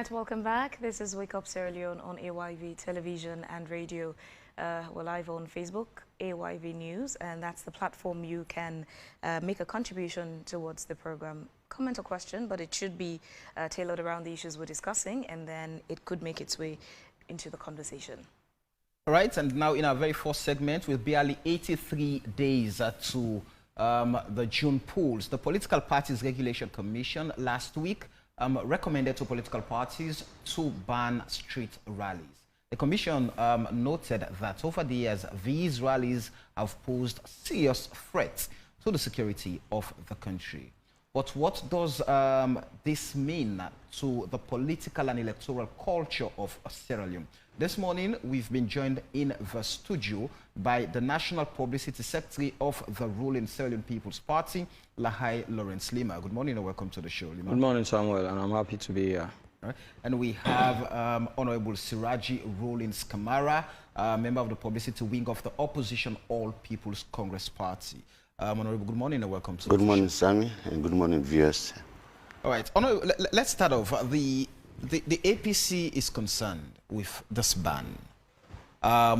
right, welcome back. This is Wake Up Sierra Leone on AYV television and radio. We're live on Facebook, AYV News, and that's the platform you can make a contribution towards the program. Comment or question, but it should be tailored around the issues we're discussing, and then it could make its way into the conversation. All right, and now in our very first segment, with barely 83 days to the June polls, the Political Parties Regulation Commission last week recommended to political parties to ban street rallies. The Commission noted that over the years, these rallies have posed serious threats to the security of the country. But what does this mean to the political and electoral culture of Sierra Leone? This morning, we've been joined in the studio by the National Publicity Secretary of the ruling Sierra Leone People's Party, Lahai Lawrence Leema. Good morning and welcome to the show, Leema. Good morning, Samuel, and I'm happy to be here. Right. And we have Honorable Siraji Rollins Kamara, member of the publicity wing of the opposition All People's Congress Party. Honorable, good morning and welcome to Good morning, Sammy, and good morning, viewers. All right, Honorable, let's start off. The APC is concerned with this ban.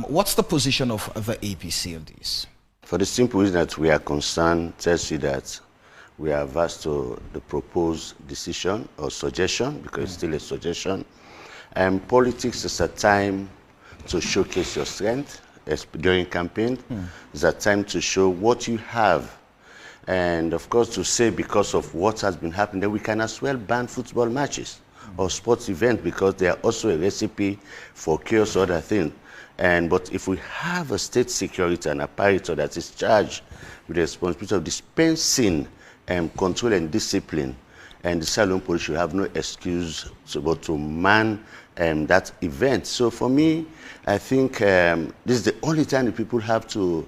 What's the position of the APC on this? For the simple reason that we are concerned, tells you that we are averse to the proposed decision or suggestion, because it's still a suggestion. And politics is a time to showcase your strength during campaign. It's a time to show what you have. And of course, to say because of what has been happening, that we can as well ban football matches or sports events, because they are also a recipe for chaos or other things. But if we have a state security and apparatus that is charged with the responsibility of dispensing control and discipline, and the Sierra Leone police should have no excuse but to man that event. So for me, I think this is the only time the people have to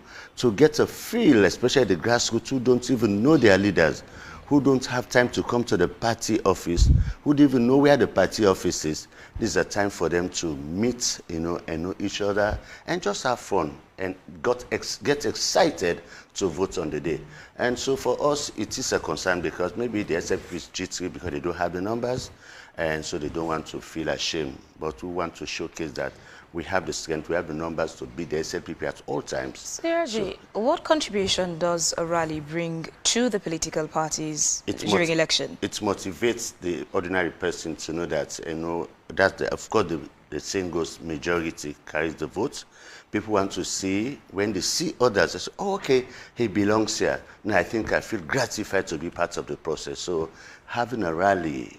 get a feel, especially the grassroots who don't even know their leaders, who don't have time to come to the party office, who don't even know where the party office is. This is a time for them to meet, and know each other and just have fun and get excited to vote on the day. And so for us, it is a concern because maybe the SFP is jittery because they don't have the numbers, and so they don't want to feel ashamed. But we want to showcase that we have the strength, we have the numbers to beat the SLPP at all times. Siraji, what contribution does a rally bring to the political parties during election? It motivates the ordinary person to know that, that of course the saying goes, majority carries the vote. People want to see, when they see others, they say, oh, okay, he belongs here. Now I think I feel gratified to be part of the process. So having a rally,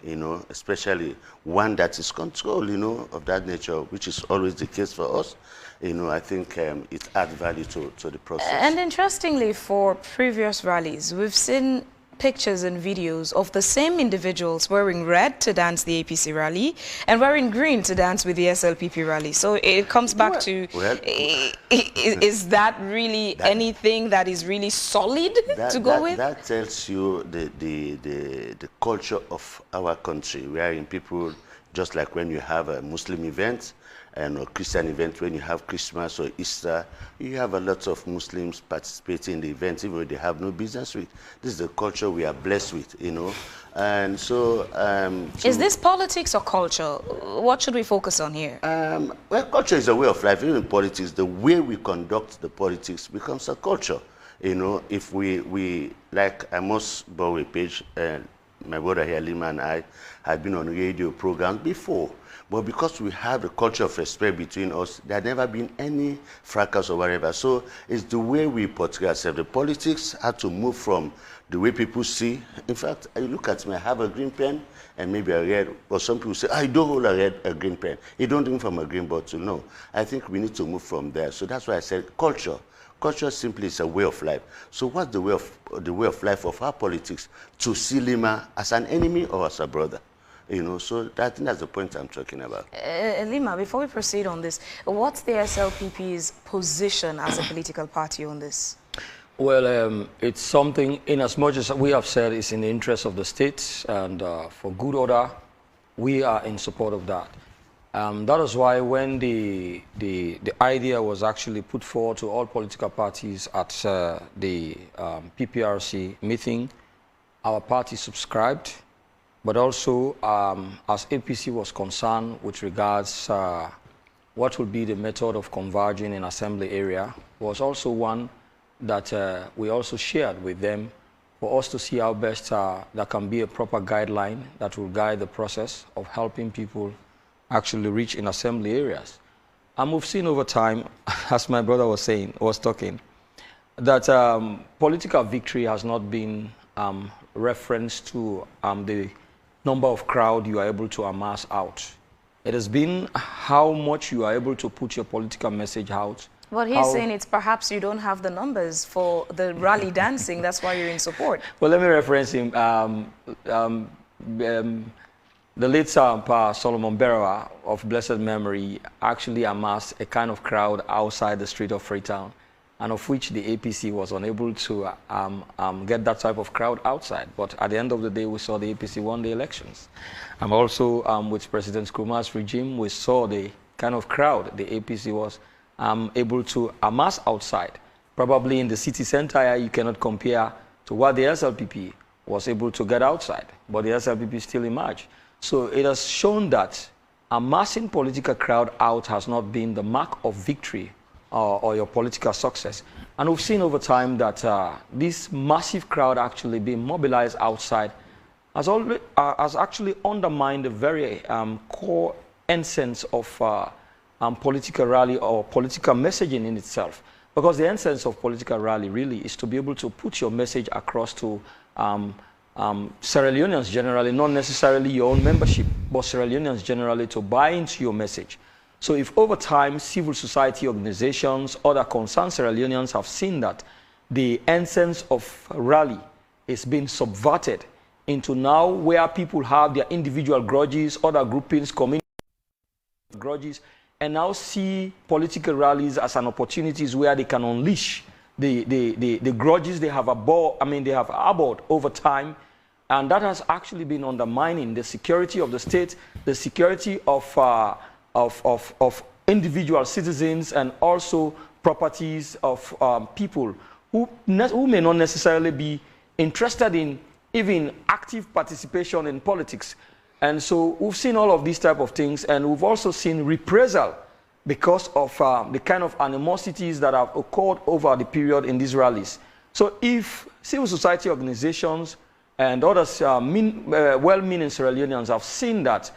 especially one that is controlled, of that nature, which is always the case for us, I think it adds value to the process. And interestingly, for previous rallies, we've seen pictures and videos of the same individuals wearing red to dance the APC rally and wearing green to dance with the SLPP rally. So it comes back to, is that really anything that is really solid to go with? That tells you the culture of our country, wherein people, just like when you have a Muslim event and a Christian event, when you have Christmas or Easter, you have a lot of Muslims participating in the event, even though they have no business with. This is the culture we are blessed with, And so... is this politics or culture? What should we focus on here? Well, culture is a way of life. Even in politics, the way we conduct the politics becomes a culture. If we like, I must borrow a page, my brother here, Leema, and I had been on radio programs before. But because we have a culture of respect between us, there had never been any fracas or whatever. So it's the way we portray ourselves. The politics had to move from the way people see. In fact, you look at me, I have a green pen and maybe a red, or some people say, I don't hold a green pen. You don't drink from a green bottle. No, I think we need to move from there. So that's why I said culture. Culture simply is a way of life. So what's the way of life of our politics? To see Leema as an enemy or as a brother? So I think that's the point I'm talking about. Leema, before we proceed on this, what's the SLPP's position as a political party on this? Well, it's something, in as much as we have said, it's in the interest of the states, and for good order, we are in support of that. That is why when the idea was actually put forward to all political parties at the PPRC meeting, our party subscribed. but also as APC was concerned with regards what would be the method of converging in assembly area was also one that we also shared with them for us to see how best there can be a proper guideline that will guide the process of helping people actually reach in assembly areas. And we've seen over time, as my brother was talking, that political victory has not been referenced to the number of crowd you are able to amass out. It has been how much you are able to put your political message out. Well, he's saying it's perhaps you don't have the numbers for the rally dancing. That's why you're in support. Well, let me reference him. The late Solomon Berawa of blessed memory actually amassed a kind of crowd outside the street of Freetown, and of which the APC was unable to get that type of crowd outside. But at the end of the day, we saw the APC won the elections. And also with President Nkrumah's regime, we saw the kind of crowd the APC was able to amass outside. Probably in the city center, you cannot compare to what the SLPP was able to get outside, but the SLPP still emerged. So it has shown that amassing political crowd out has not been the mark of victory or your political success. And we've seen over time that this massive crowd actually being mobilized outside has actually undermined the very core essence of political rally or political messaging in itself. Because the essence of political rally really is to be able to put your message across to Sierra Leoneans generally, not necessarily your own membership, but Sierra Leoneans generally to buy into your message. So if over time civil society organizations, other concerned Sierra Leoneans have seen that the essence of rally is being subverted into now where people have their individual grudges, other groupings, community grudges, and now see political rallies as an opportunities where they can unleash the grudges they have harbored over time, and that has actually been undermining the security of the state, the security of individual citizens, and also properties of people who may not necessarily be interested in even active participation in politics. And so we've seen all of these type of things, and we've also seen reprisal because of the kind of animosities that have occurred over the period in these rallies. So if civil society organizations and others, well-meaning Sierra Leoneans, have seen that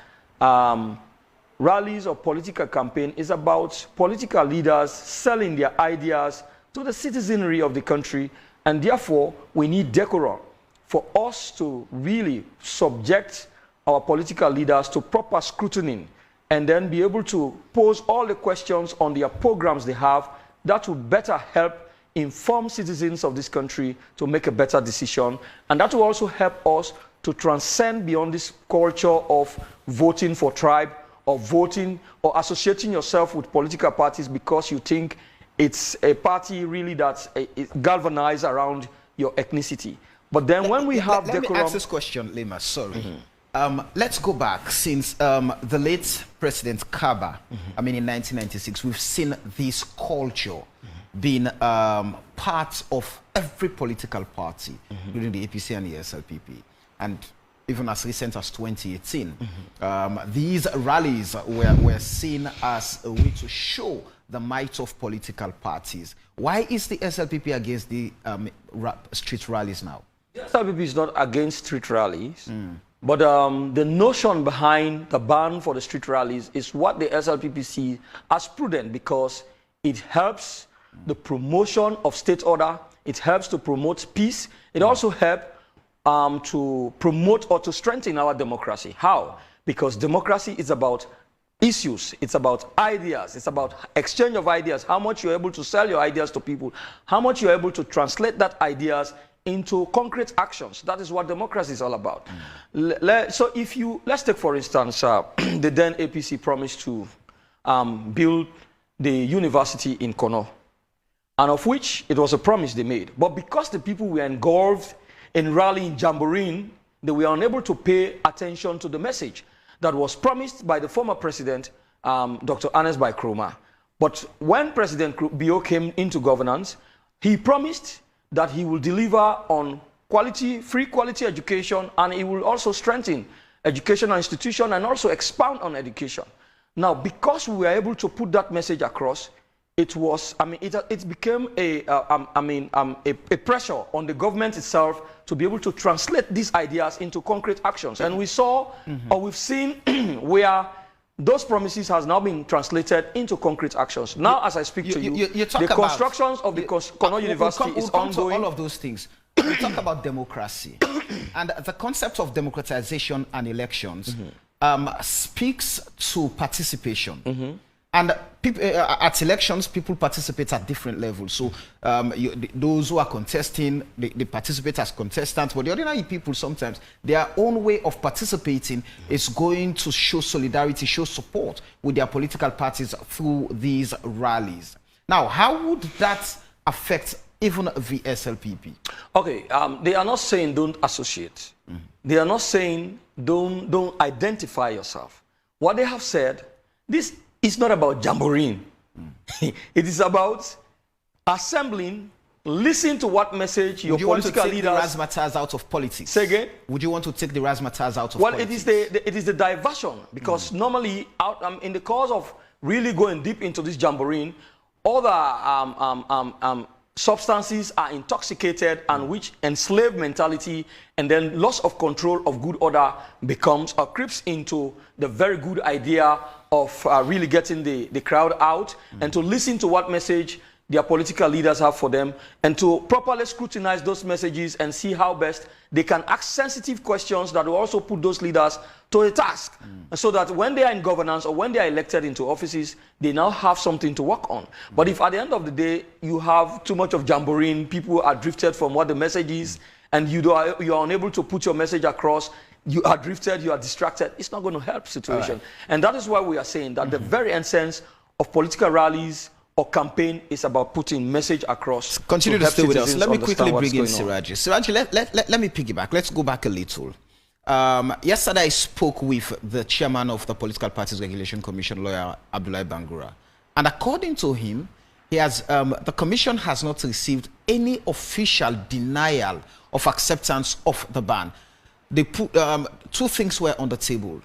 rallies or political campaign is about political leaders selling their ideas to the citizenry of the country, and therefore we need decorum for us to really subject our political leaders to proper scrutiny and then be able to pose all the questions on their programs they have that will better help inform citizens of this country to make a better decision. And that will also help us to transcend beyond this culture of voting for tribe or voting or associating yourself with political parties because you think it's a party really that's galvanized around your ethnicity. But then when we have let decorum... me ask this question, Leema, sorry. Let's go back since the late President Kaba, I mean in 1996, we've seen this culture being part of every political party, including the APC and the SLPP. And even as recent as 2018, these rallies were seen as a way to show the might of political parties. Why is the SLPP against the street rallies now? The SLPP is not against street rallies. But the notion behind the ban for the street rallies is what the SLPP sees as prudent because it helps the promotion of state order, it helps to promote peace, it also helps to promote or to strengthen our democracy. How? Because democracy is about issues, it's about ideas, it's about exchange of ideas, how much you're able to sell your ideas to people, how much you're able to translate that ideas into concrete actions. That is what democracy is all about. So if you, let's take for instance, the then APC promised to build the university in Kono, and of which it was a promise they made. But because the people were engulfed in rallying, jamboreeing, they were unable to pay attention to the message that was promised by the former president, Dr. Ernest Bai Krumah. But when President Bio came into governance, he promised that he will deliver on free quality education, and it will also strengthen educational institution and also expand on education. Now, because we were able to put that message across, it was, it became a pressure on the government itself to be able to translate these ideas into concrete actions. And we saw, or we've seen, where those promises has now been translated into concrete actions. Now, as I speak to you, the constructions of the Kono University is ongoing. All of those things. We talk about democracy, and the concept of democratization and elections speaks to participation. And people, at elections, people participate at different levels. So those who are contesting, they participate as contestants. But the ordinary people, sometimes, their own way of participating is going to show solidarity, show support with their political parties through these rallies. Now, how would that affect even the SLPP? Okay, they are not saying don't associate. They are not saying don't identify yourself. What they have said, this it's not about jamboree. It is about assembling, listen to what message your political leaders... Would you want to take the razzmatazz out of politics? Say again? Would you want to take the razzmatazz out of politics? Well, it is the diversion, because normally, in the course of really going deep into this jamboree, other substances are intoxicated, and which enslaved mentality and then loss of control of good order becomes or creeps into the very good idea of really getting the crowd out and to listen to what message their political leaders have for them, and to properly scrutinize those messages and see how best they can ask sensitive questions that will also put those leaders to a task, so that when they are in governance or when they are elected into offices, they now have something to work on. But if at the end of the day you have too much of jamboree, people are drifted from what the message is, and you are unable to put your message across, you are drifted, you are distracted, it's not going to help the situation. Right. And that is why we are saying that the very essence of political rallies or campaign is about putting message across. Continue to stay with us. Let me quickly bring in Siraji. Siraji, let me piggyback. Let's go back a little. Yesterday I spoke with the chairman of the Political Parties Regulation Commission, lawyer Abdullahi Bangura. And according to him, he has, the commission has not received any official denial of acceptance of the ban. They put, two things were on the table.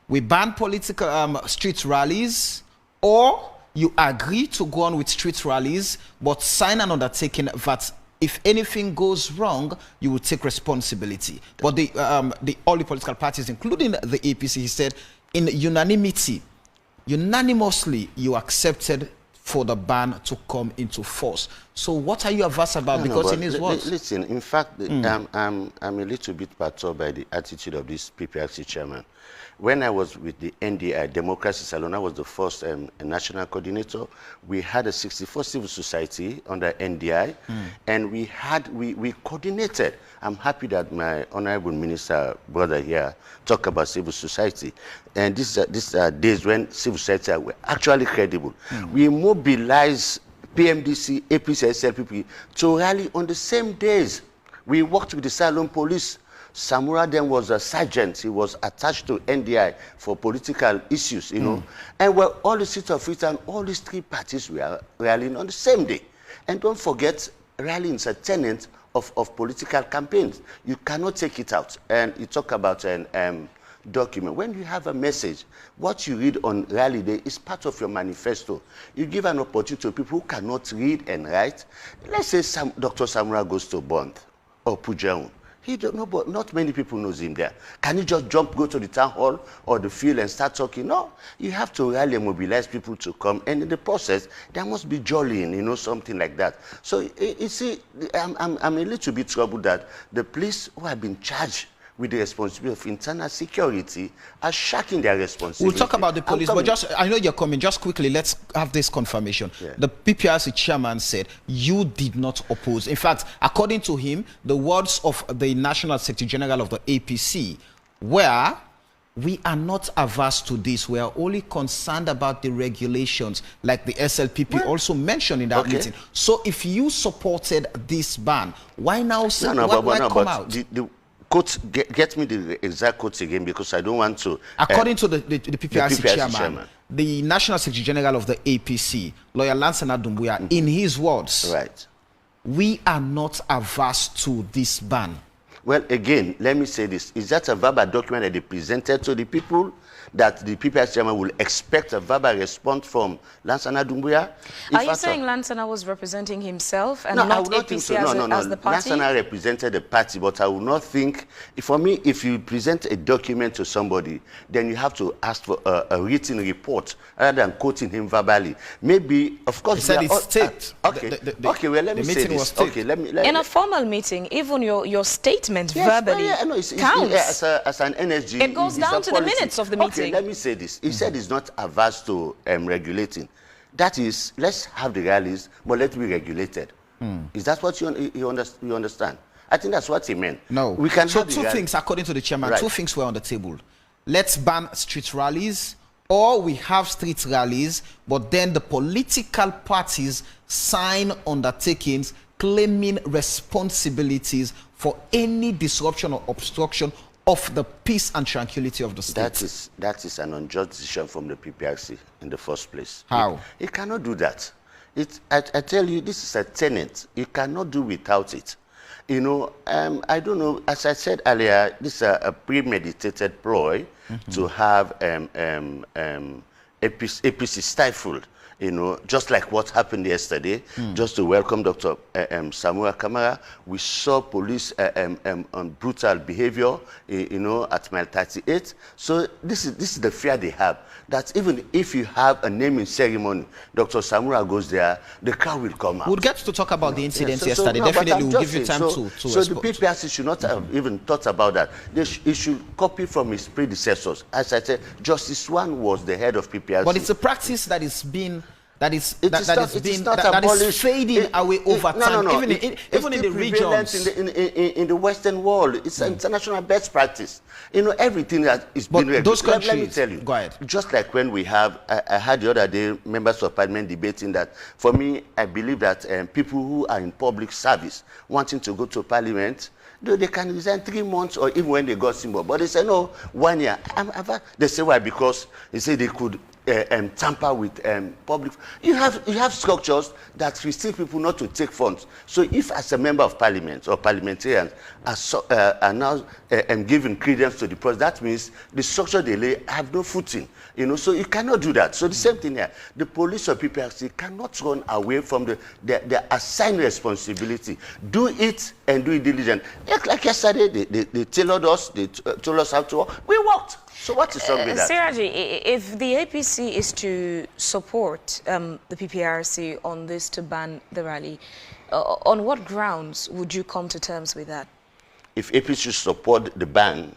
We ban political street rallies, or you agree to go on with street rallies, but sign an undertaking that if anything goes wrong, you will take responsibility. But all the political parties, including the APC, he said, in unanimity, unanimously, you accepted for the ban to come into force. So what are you averse about? Because in his words... Listen, in fact, I'm a little bit perturbed by the attitude of this PPRC chairman. When I was with the NDI, Democracy Salon, I was the first national coordinator. We had a 64 civil society under NDI, and we coordinated. I'm happy that my honorable minister brother here talked about civil society. And these are days when civil society were actually credible. We mobilized PMDC, APC, SLPP to rally on the same days. We worked with the Salon police. Samura then was a sergeant. He was attached to NDI for political issues, you know. And well, all the seats of it and all these three parties were rallying on the same day. And don't forget, rallying is a tenet of political campaigns. You cannot take it out. And you talk about an document. When you have a message, what you read on rally day is part of your manifesto. You give an opportunity to people who cannot read and write. Let's say Dr. Samura goes to Bond or Pujaun. He don't know, but not many people knows him there. Can you just go to the town hall or the field and start talking? No, you have to rally and mobilize people to come. And in the process, there must be jollying, you know, something like that. So you see, I'm a little bit troubled that the police who have been charged with the responsibility of internal security are shirking their responsibility. We'll talk about the police, but just, I know you're coming, just quickly, let's have this confirmation. Yeah. The PPRC chairman said you did not oppose. In fact, according to him, the words of the National Secretary General of the APC were, we are not averse to this. We are only concerned about the regulations, like the SLPP also mentioned in that meeting. So if you supported this ban, why now come out? Quote, get me the exact quotes again, because I don't want to... According to the PPRC chairman, the National Secretary General of the APC, lawyer Lansana Dumbuya, in his words, we are not averse to this ban. Well, again, let me say this. Is that a verbal document that they presented to the people that the PPS chairman will expect a verbal response from Lansana Doumbouya? Are you saying Lansana was representing himself and not APC so. as the party? Lansana represented the party, but I would not think, for me, if you present a document to somebody, then you have to ask for a written report rather than quoting him verbally. Maybe, of course, he said it's state. Okay, well, let me say this. Okay, in a formal meeting, even your statement verbally counts. As an energy, it goes down to the minutes of the meeting. Okay, let me say this. He said he's not averse to regulating. That is, let's have the rallies, but let it be regulated. Is that what you understand? I think that's what he meant. No. We can so two things, according to the chairman, right. Two things were on the table. Let's ban street rallies, or we have street rallies, but then the political parties sign undertakings claiming responsibilities for any disruption or obstruction of the peace and tranquility of the state. That is an unjust decision from the PPRC in the first place. How? It cannot do that. I tell you, this is a tenet. You cannot do without it. You know, I don't know, as I said earlier, this is a premeditated ploy to have APC stifled. You know, just like what happened yesterday, just to welcome Dr. Samura Kamara, we saw police on brutal behavior, you know, at mile 38. So this is the fear they have, that even if you have a naming ceremony, Dr. Samura goes there, the crowd will come out. We'll get to talk about the incidents yesterday. Definitely, we'll give you time to So the PPRC should not have even thought about that. He should copy from his predecessors. As I said, Justice Swan was the head of PPRC. But it's a practice that is being that is fading away over time. No. Even in the regions, in the Western world, it's an international best practice. You know, everything that is being regulated. Those countries, let me tell you. Go ahead. Just like when we have, I had the other day members of parliament debating that. For me, I believe that people who are in public service wanting to go to parliament, they can resign 3 months or even when they got symbol. But they say, no, 1 year. They say, why? Because they say they could tamper with public. You have structures that restrict people not to take funds. So if as a member of parliament or parliamentarians are now giving credence to the process, that means the structure they lay have no footing. You know, so you cannot do that. So the same thing here. The police or PPRC cannot run away from their assigned responsibility. Do it and do it diligent. Like yesterday, they tailored us, they told us how to work. We worked. So what is wrong with that? Siraji, if the APC is to support the PPRC on this to ban the rally, on what grounds would you come to terms with that? If APC support the ban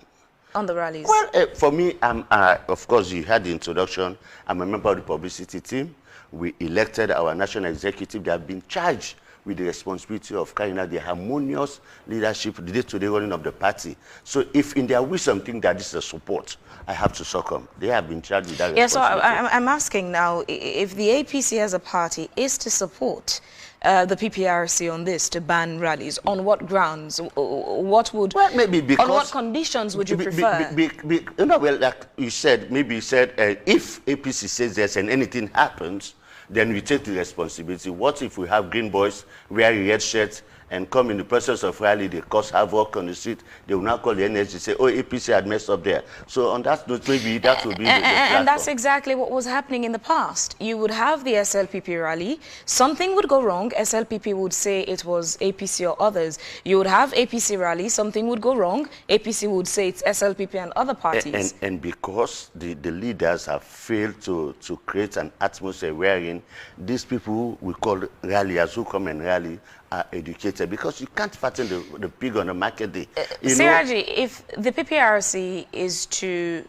on the rallies? Well, for me, of course, you had the introduction. I'm a member of the publicity team. We elected our national executive. They have been charged with the responsibility of carrying out the harmonious leadership, the day-to-day running of the party. So if in their wisdom think that this is a support, I have to succumb. They have been charged with that responsibility. Yeah, so I'm asking now, if the APC as a party is to support the PPRC on this, to ban rallies, on what grounds? What would... Well, maybe because... On what conditions would you prefer? You know, well, like you said, maybe you said, if APC says this and anything happens, then we take the responsibility. What if we have green boys wearing red shirts and come in the presence of rally, they cause havoc on the street, they will now call the NSG, say, oh, APC had messed up there. So on that note, maybe that will be the And that's exactly what was happening in the past. You would have the SLPP rally, something would go wrong, SLPP would say it was APC or others. You would have APC rally, something would go wrong, APC would say it's SLPP and other parties. And because the leaders have failed to create an atmosphere wherein these people who we call ralliers who come and rally are educated, because you can't fatten the pig on the market day. Siraji, if the PPRC is to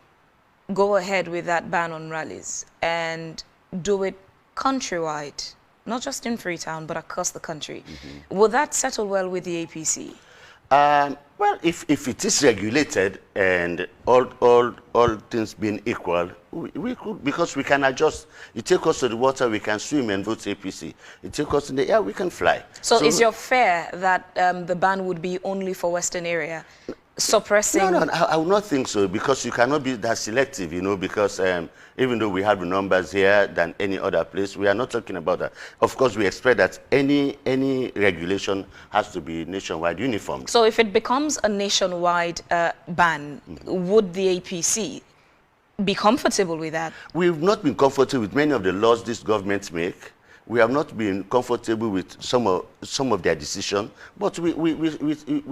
go ahead with that ban on rallies and do it countrywide, not just in Freetown, but across the country, will that settle well with the APC? Well, if it is regulated and all things being equal, we could, because we can adjust. You take us to the water, we can swim and vote APC. You take us in the air, we can fly. So is your fear that the ban would be only for Western area? suppressing? No, I would not think so, because you cannot be that selective, you know, because even though we have the numbers here than any other place, we are not talking about that. Of course, we expect that any regulation has to be nationwide uniform. So if it becomes a nationwide ban, would the APC be comfortable with that? We've not been comfortable with many of the laws this government make. We have not been comfortable with some of their decisions, but we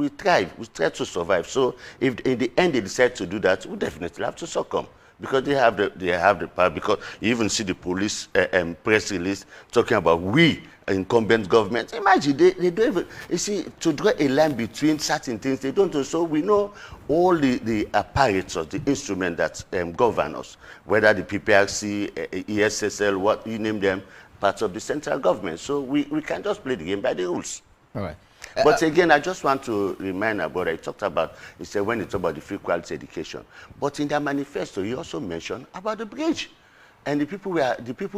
thrive. We try to survive. So if in the end they decide to do that, we definitely have to succumb, because they have the power. Because you even see the police press release talking about we incumbent government. Imagine they don't even, you see, to draw a line between certain things they don't do. So we know all the apparatus, the instruments that govern us, whether the PPRC, ESSL, what you name them, parts of the central government. So we can just play the game by the rules. All right. But again, I just want to remind about, he said when he talked about the free quality education. But in their manifesto, he also mentioned about the bridge. And the people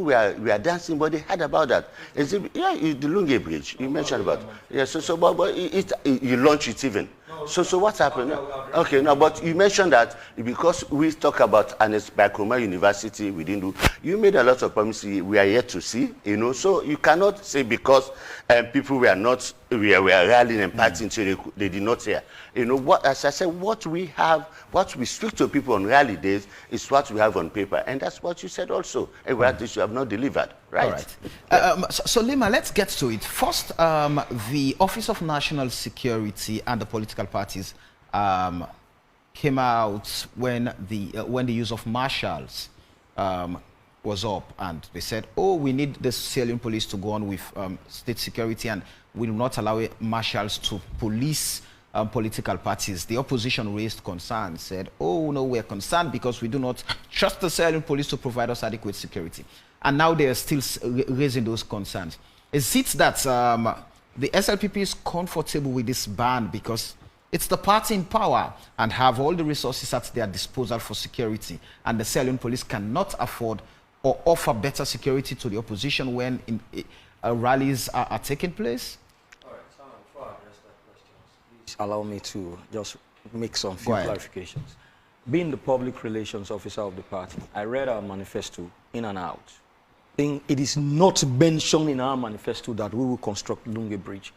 we are dancing, but they heard about that. The Lunge Bridge, you mentioned about. Yeah, but you launch it even. So what's happened? Okay, no, but you mentioned that because we talk about by Kamara University, we didn't do. You made a lot of promises we are yet to see, you know. So you cannot say because people we are rallying and partying, so they did not hear. You know what? As I said, what we speak to people on rally days is what we have on paper, and that's what you said also. And what you have not delivered, right? All right. So Leema, let's get to it. First, the Office of National Security and the political parties came out when the use of marshals was up, and they said, oh, we need the Sierra police to go on with state security, and we will not allow marshals to police political parties. The opposition raised concerns, said, oh, no, we're concerned because we do not trust the Sierra police to provide us adequate security. And now they are still raising those concerns. Is it that the SLPP is comfortable with this ban because it's the party in power and have all the resources at their disposal for security, and the Sierra Leone police cannot afford or offer better security to the opposition when rallies are taking place? All right, Simon, before I address that question, please allow me to just make some few clarifications. Being the public relations officer of the party, I read our manifesto in and out. It is not mentioned in our manifesto that we will construct Lunge Bridge.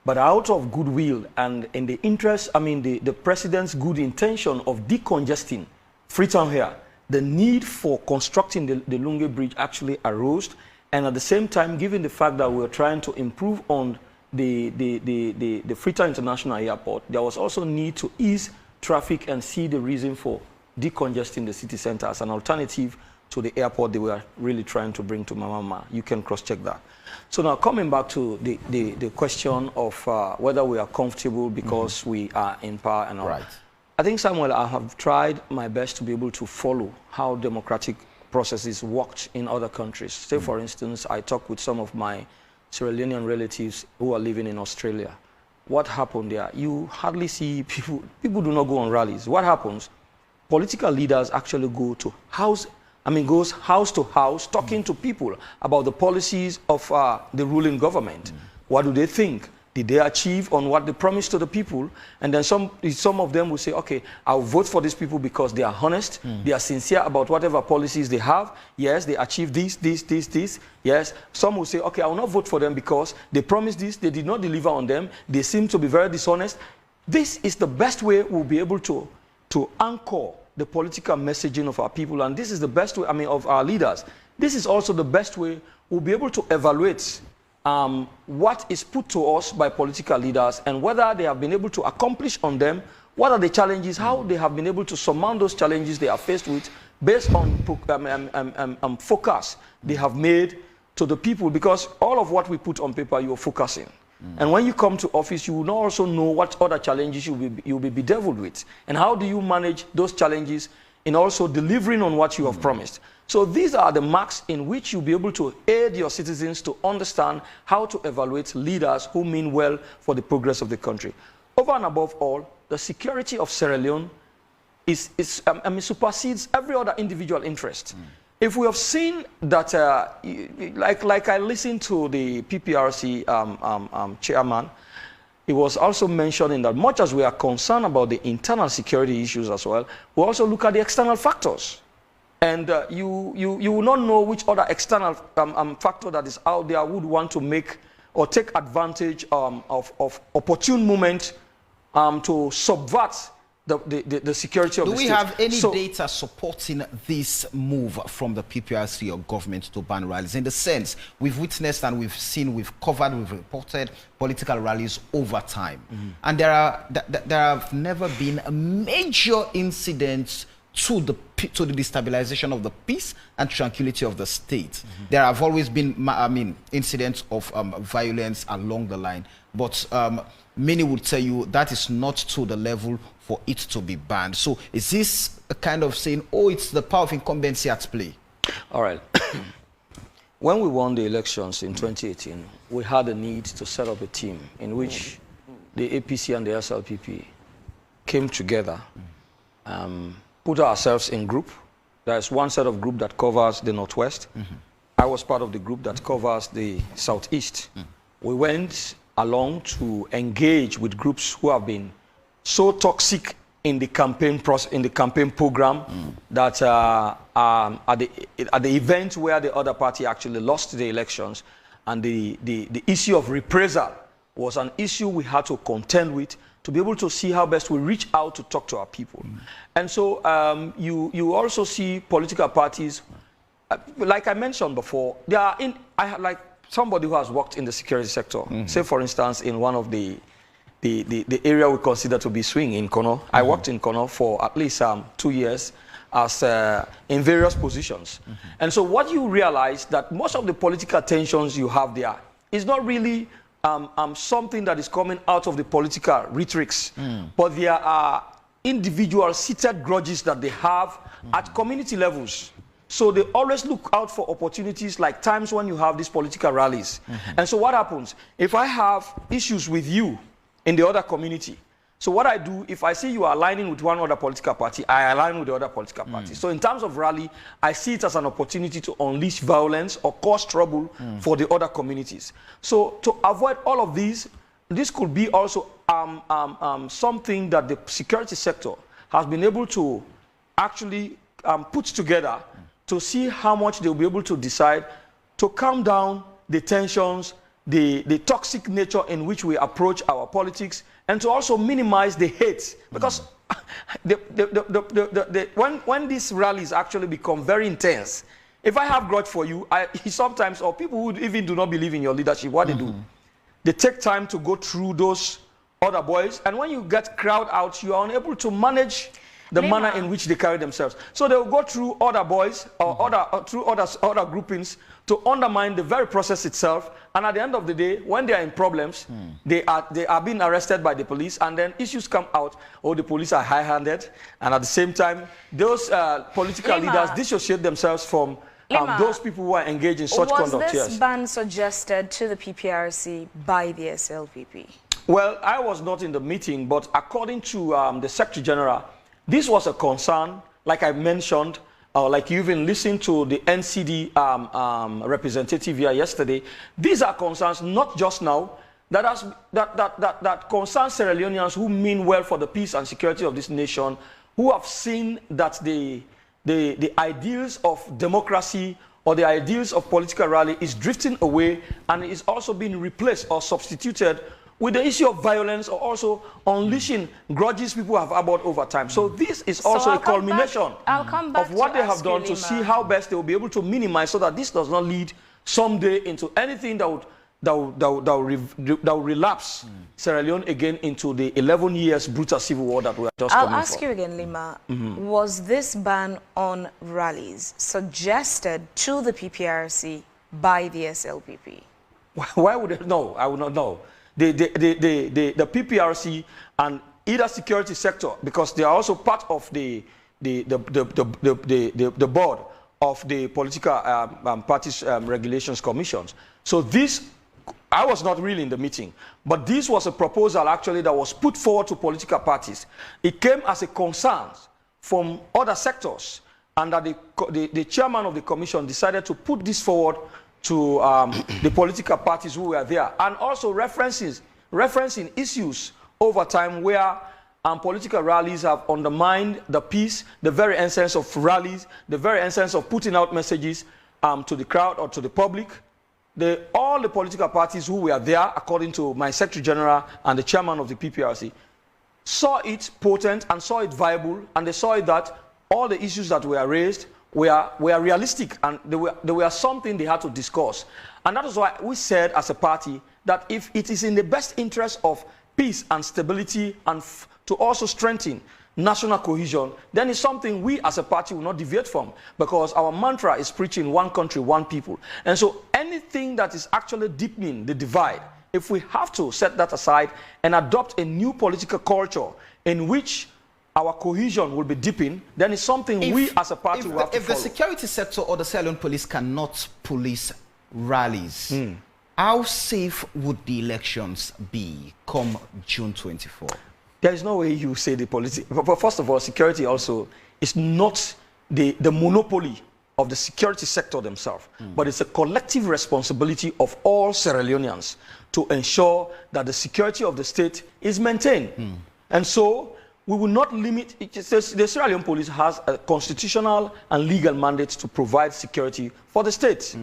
But out of goodwill and in the interest, the president's good intention of decongesting Freetown here, the need for constructing the Lunge Bridge actually arose. And at the same time, given the fact that we're trying to improve on the Freetown International Airport, there was also need to ease traffic and see the reason for decongesting the city center as an alternative to the airport they were really trying to bring to Mama. You can cross-check that. So now coming back to the question of whether we are comfortable because we are in power and all. Right. I think, Samuel, I have tried my best to be able to follow how democratic processes worked in other countries. Say, for instance, I talked with some of my Sierra Leonean relatives who are living in Australia. What happened there? You hardly see people do not go on rallies. What happens? Political leaders actually go to goes house to house talking to people about the policies of the ruling government. What do they think? Did they achieve on what they promised to the people? And then some of them will say, okay, I'll vote for these people because they are honest, they are sincere about whatever policies they have. Yes, they achieved this. Yes. Some will say, okay, I will not vote for them because they promised this, they did not deliver on them, they seem to be very dishonest. This is the best way we'll be able to anchor the political messaging of our people, and this is the best way, of our leaders. This is also the best way we'll be able to evaluate what is put to us by political leaders and whether they have been able to accomplish on them, what are the challenges, how they have been able to surmount those challenges they are faced with based on focus they have made to the people, because all of what we put on paper, you're focusing. And when you come to office, you will not also know what other challenges you'll be bedeviled with. And how do you manage those challenges in also delivering on what you have promised? So these are the marks in which you'll be able to aid your citizens to understand how to evaluate leaders who mean well for the progress of the country. Over and above all, the security of Sierra Leone supersedes every other individual interest. If we have seen that, like I listened to the PPRC chairman, he was also mentioning that much as we are concerned about the internal security issues as well, we also look at the external factors. And you will not know which other external factor that is out there would want to make or take advantage of opportune moment to subvert the security of the state. Do we have any data supporting this move from the PPRC or government to ban rallies? In the sense, we've witnessed and we've seen, we've covered, we've reported political rallies over time. And there have never been a major incidents to the destabilization of the peace and tranquility of the state. There have always been, incidents of violence along the line, but many would tell you that is not to the level for it to be banned. So is this a kind of saying, oh, it's the power of incumbency at play? All right. When we won the elections in 2018, we had a need to set up a team in which the APC and the SLPP came together, put ourselves in group. There's one set of group that covers the Northwest. I was part of the group that covers the Southeast. We went along to engage with groups who have been so toxic in the campaign process, in the campaign program, that at the event where the other party actually lost the elections, and the issue of reprisal was an issue we had to contend with to be able to see how best we reach out to talk to our people. And so you also see political parties, like I mentioned before, they are in, like somebody who has worked in the security sector, say for instance in one of the area we consider to be swing in Kono. I worked in Kono for at least 2 years as in various positions. And so what you realize that most of the political tensions you have there is not really something that is coming out of the political rhetorics, but there are individual seated grudges that they have at community levels. So they always look out for opportunities like times when you have these political rallies. And so what happens? If I have issues with you in the other community, so what I do, if I see you are aligning with one other political party, I align with the other political party. So in terms of rally, I see it as an opportunity to unleash violence or cause trouble for the other communities. So to avoid all of these, this could be also something that the security sector has been able to actually put together to see how much they'll be able to decide to calm down the tensions, the toxic nature in which we approach our politics, and to also minimize the hate. Because when these rallies actually become very intense, if I have grudge for you, sometimes, or people who even do not believe in your leadership, what they do, they take time to go through those other boys, and when you get crowd out, you are unable to manage the manner in which they carry themselves. So they will go through other boys or through other groupings to undermine the very process itself. And at the end of the day, when they are in problems, they are being arrested by the police, and then issues come out. Oh, the police are high-handed, and at the same time, those political leaders dissociate themselves from those people who are engaged in such conduct. Was this ban suggested to the PPRC by the SLPP? Well, I was not in the meeting, but according to the Secretary General, this was a concern, like I mentioned, like you even listened to the NCD representative here yesterday. These are concerns not just now, that concern Sierra Leoneans who mean well for the peace and security of this nation, who have seen that the ideals of democracy or the ideals of political rally is drifting away and is also being replaced or substituted with the issue of violence, or also unleashing grudges people have harbored over time. So this is also a culmination of what they have done to see how best they will be able to minimize, so that this does not lead someday into anything that will relapse Sierra Leone again into the 11 years brutal civil war that we are just coming from. I'll ask you again, Leema. Was this ban on rallies suggested to the PPRC by the SLPP? Why would it? No, I would not know. The PPRC and either security sector, because they are also part of the board of the political parties regulations commissions. So this, I was not really in the meeting, but this was a proposal actually that was put forward to political parties. It came as a concern from other sectors, and that the chairman of the commission decided to put this forward to the political parties who were there, and also references referencing issues over time where political rallies have undermined the peace, the very essence of rallies, the very essence of putting out messages to the crowd or to the public. All the political parties who were there, according to my Secretary General and the chairman of the PPRC, saw it potent and saw it viable, and they saw it that all the issues that were raised were realistic, and they were something they had to discuss. And that is why we said as a party that if it is in the best interest of peace and stability and to also strengthen national cohesion, then it's something we as a party will not deviate from, because our mantra is preaching one country, one people. And so anything that is actually deepening the divide, if we have to set that aside and adopt a new political culture in which our cohesion will be deepening, then it's something we as a party will have to follow. If the security sector or the Sierra Leone police cannot police rallies, how safe would the elections be come June 24? There is no way you say the policy. But first of all, security also is not the monopoly of the security sector themselves, but it's a collective responsibility of all Sierra Leoneans to ensure that the security of the state is maintained. And so we will not limit, the Sierra Leone police has a constitutional and legal mandate to provide security for the state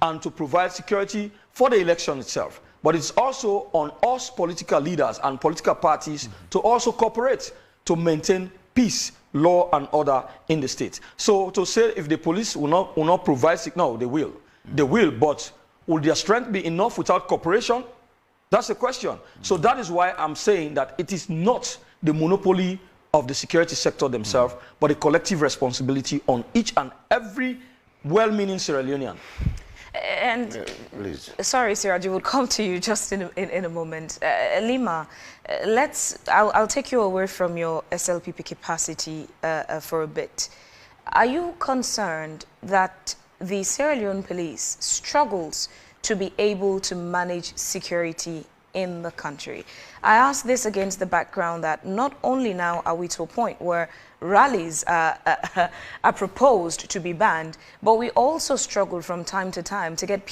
and to provide security for the election itself. But it's also on us political leaders and political parties to also cooperate to maintain peace, law and order in the state. So to say if the police will not provide, no, they will. They will, but will their strength be enough without cooperation? That's the question. So that is why I'm saying that it is not the monopoly of the security sector themselves, but a collective responsibility on each and every well-meaning Sierra Leonean. And sorry, Siraj, we'll come to you just in a moment. Leema, I'll take you away from your SLPP capacity for a bit. Are you concerned that the Sierra Leone police struggles to be able to manage security in the country? I ask this against the background that not only now are we to a point where rallies are proposed to be banned, but we also struggle from time to time to get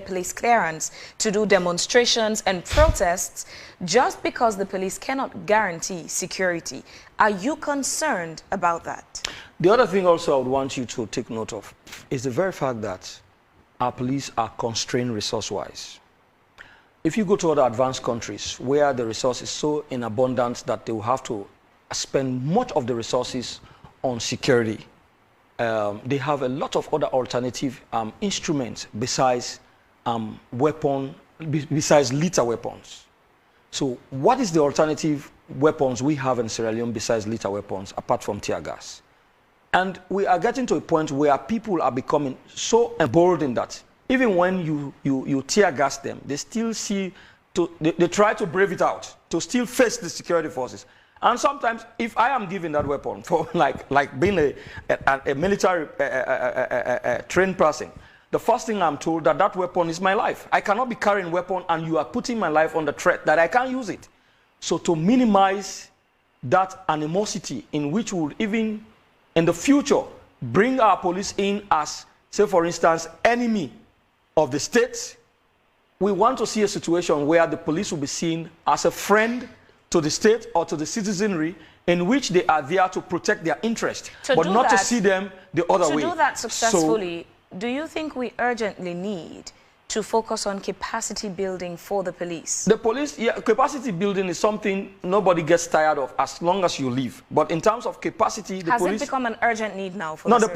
police clearance to do demonstrations and protests just because the police cannot guarantee security. Are you concerned about that? The other thing also I would want you to take note of is the very fact that our police are constrained resource-wise. If you go to other advanced countries where the resource is so in abundance that they will have to spend much of the resources on security, they have a lot of other alternative instruments besides besides lethal weapons. So what is the alternative weapons we have in Sierra Leone besides lethal weapons apart from tear gas? And we are getting to a point where people are becoming so emboldened that even when you tear gas them, they still they try to brave it out, to still face the security forces. And sometimes, if I am given that weapon for like being a military trained person, the first thing I'm told that weapon is my life. I cannot be carrying a weapon and you are putting my life under threat that I can't use it. So to minimize that animosity in which we would even in the future bring our police in as, say for instance, enemy of the state, we want to see a situation where the police will be seen as a friend to the state or to the citizenry, in which they are there to protect their interest, but not to see them the other way. To do that successfully, do you think we urgently need to focus on capacity building for the police? The police, yeah, capacity building is something nobody gets tired of as long as you live. But in terms of capacity, the police... Has it become an urgent need now for the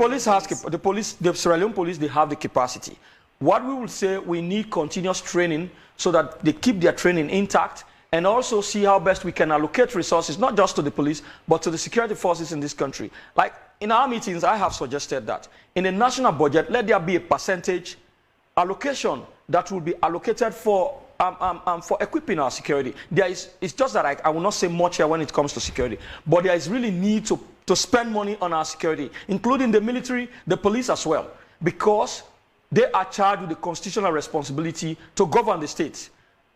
police? The Sierra Leone police, they have the capacity. What we will say, we need continuous training so that they keep their training intact, and also see how best we can allocate resources, not just to the police, but to the security forces in this country. Like in our meetings, I have suggested that in the national budget, let there be a percentage allocation that will be allocated for equipping our security. It's just that I will not say much here when it comes to security, but there is really need to spend money on our security, including the military, the police as well, because they are charged with the constitutional responsibility to govern the state.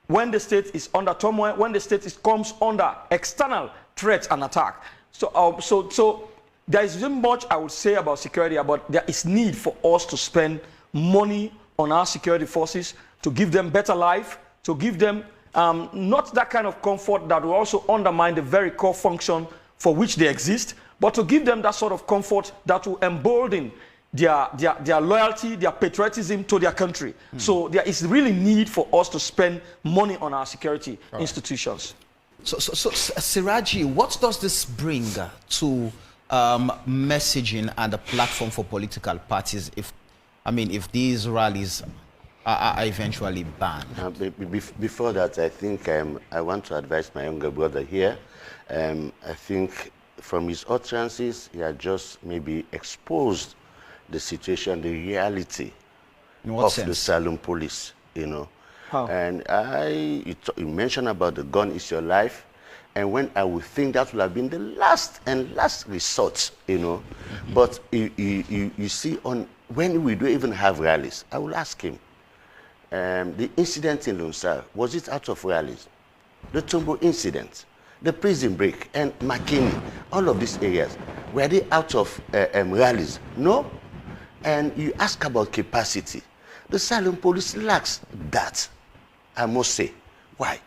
When the state is under turmoil, when the state comes under external threats and attack. So there isn't much I would say about security, but there is need for us to spend money on our security forces, to give them better life, to give them not that kind of comfort that will also undermine the very core function for which they exist, but to give them that sort of comfort that will embolden their loyalty, their patriotism to their country. So there is really need for us to spend money on our security institutions. So, Siraji, what does this bring to messaging and a platform for political parties if these rallies are eventually banned? Before that, I think I want to advise my younger brother here. I think from his utterances, he had just maybe exposed the situation, the reality of the Salon police, you know. How? And you mentioned about the gun is your life, and when I would think that would have been the last resort, you know. But you see, when we don't even have rallies, I will ask him, the incident in Lunsar, was it out of rallies? The Tombo incident, the prison break, and McKinney, all of these areas, were they out of rallies? No. And you ask about capacity. The Salon police lacks that, I must say. Why?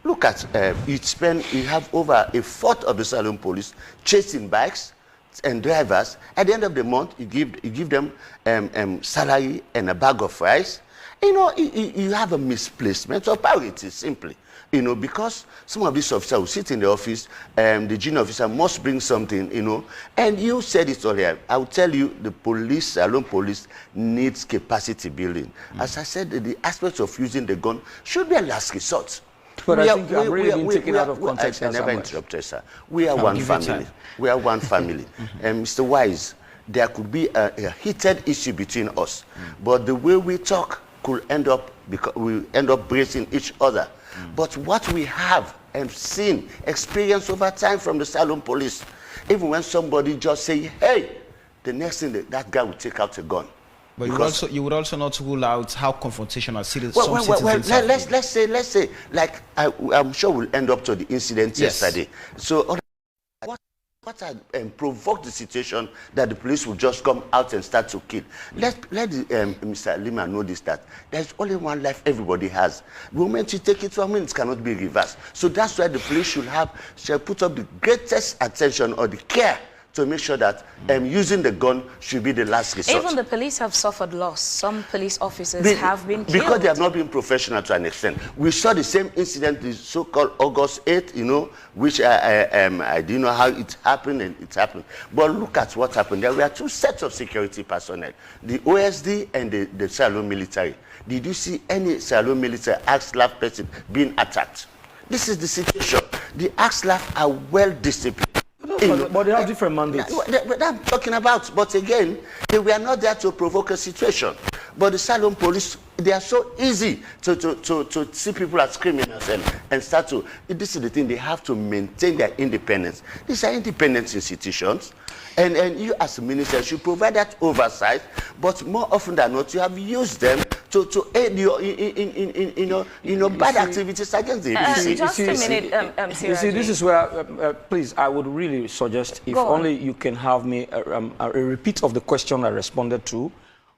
Look at, you have over a fourth of the Salon police chasing bikes and drivers. At the end of the month, you give them salary and a bag of rice. You know, you have a misplacement of priorities, simply. You know, because some of these officers will sit in the office, the junior officer must bring something, you know. And you said it earlier. I will tell you, the police, Salon police, needs capacity building. As I said, the aspects of using the gun should be a last resort. But I think I'm really being taken out of context. I never interrupted, sir. We are one family. We are one family. And Mr. Wise, there could be a heated issue between us, but the way we talk could end up, because we end up bracing each other. But what we have and seen, experienced over time from the Salon police, even when somebody just say, hey, the next thing that guy will take out a gun. But you would also not rule out how confrontational citizens. Let's say, like I'm sure we'll end up to the incident yesterday. So what had provoked the situation that the police will just come out and start to kill? Let Mr. Leema know this, that there's only one life everybody has. The moment you take it from him, it cannot be reversed. So that's why the police should put up the greatest attention or the care to make sure that using the gun should be the last resort. Even the police have suffered loss. Some police officers have been killed. Because they have not been professional to an extent. We saw the same incident, the so-called August 8th, you know, which I didn't know how it happened, and it happened. But look at what happened. There were two sets of security personnel, the OSD and the Salon military. Did you see any Salon military AXLAF person being attacked? This is the situation. The AXLAF are well disciplined. But they have different mandates. That I'm talking about. But again, they were not there to provoke a situation. But the Salon police, they are so easy to see people as criminals and start to. This is the thing, they have to maintain their independence. These are independent institutions. And you as a minister should provide that oversight. But more often than not, you have used them to aid your in bad activities against the just a minute, you see, this is where, please, I would really suggest, if only you can have me a repeat of the question I responded to,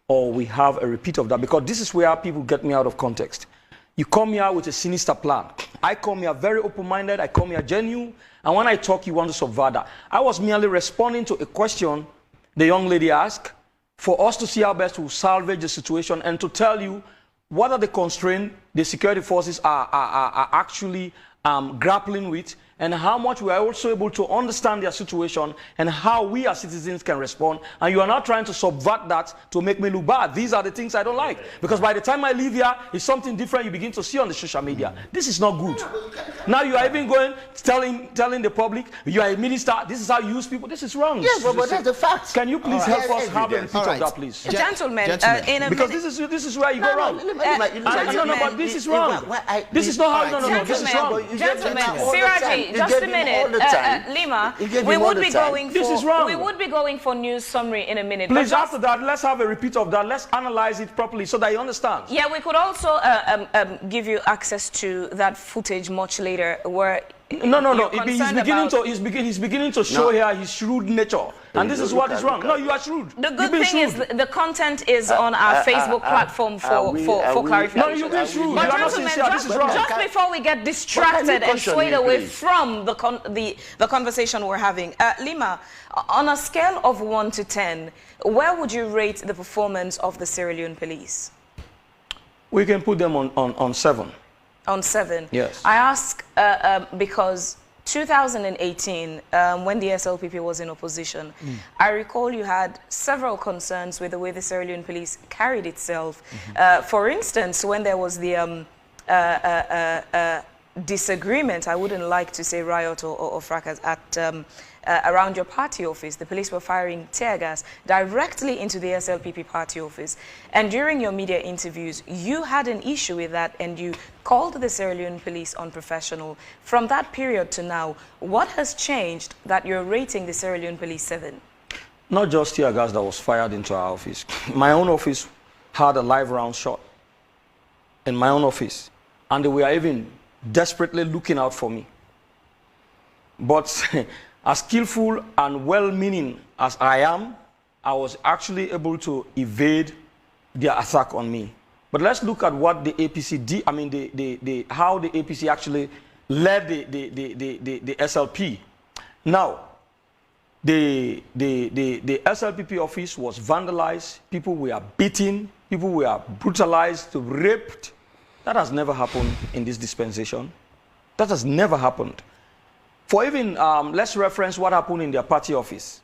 or we have a repeat of that, because this is where people get me out of context. You come here with a sinister plan. I come here very open-minded, I come here genuine, and when I talk, you want to subvert that. I was merely responding to a question the young lady asked, for us to see how best to salvage the situation and to tell you what are the constraints the security forces are actually grappling with, and how much we are also able to understand their situation and how we as citizens can respond. And you are not trying to subvert that to make me look bad. These are the things I don't like. Because by the time I leave here, it's something different you begin to see on the social media. This is not good. Now you are even going, telling the public, you are a minister, this is how you use people. This is wrong. Yes, but that's the fact. Can you please help us have a repeat of that, please? Gentlemen, in a because this is where you go wrong. No, but this is wrong. This is not how, no, this is wrong. Gentlemen, Siraji, just a minute. Leema, we would be going for. This is wrong. We would be going for news summary in a minute. Please, after that, let's have a repeat of that. Let's analyze it properly so that you understand. Yeah, we could also give you access to that footage much later, where No. You're He's beginning to show here his shrewd nature, and this is what is wrong. No, you are shrewd. The good thing is the content is on our Facebook platform for clarification. No, you've been shrewd. But You are not gentlemen, sincere. This is wrong. just before we get distracted and swayed away from the conversation we're having, Leema, on a scale of 1 to 10, where would you rate the performance of the Sierra Leone police? We can put them on 7. On 7? Yes. I ask because 2018, when the SLPP was in opposition, I recall you had several concerns with the way the Sierra Leone police carried itself. For instance, when there was the disagreement, I wouldn't like to say riot or fracas, at around your party office, the police were firing tear gas directly into the SLPP party office. And during your media interviews, you had an issue with that and you called the Sierra Leone police unprofessional. From that period to now, what has changed that you're rating the Sierra Leone police 7? Not just tear gas that was fired into our office. My own office had a live round shot in my own office, and they were even desperately looking out for me. But as skillful and well-meaning as I am, I was actually able to evade their attack on me. But let's look at what the APC did. I mean, how the APC actually led the SLP. Now, the SLPP office was vandalized. People were beaten. People were brutalized, raped. That has never happened in this dispensation. That has never happened. For even, let's reference what happened in their party office.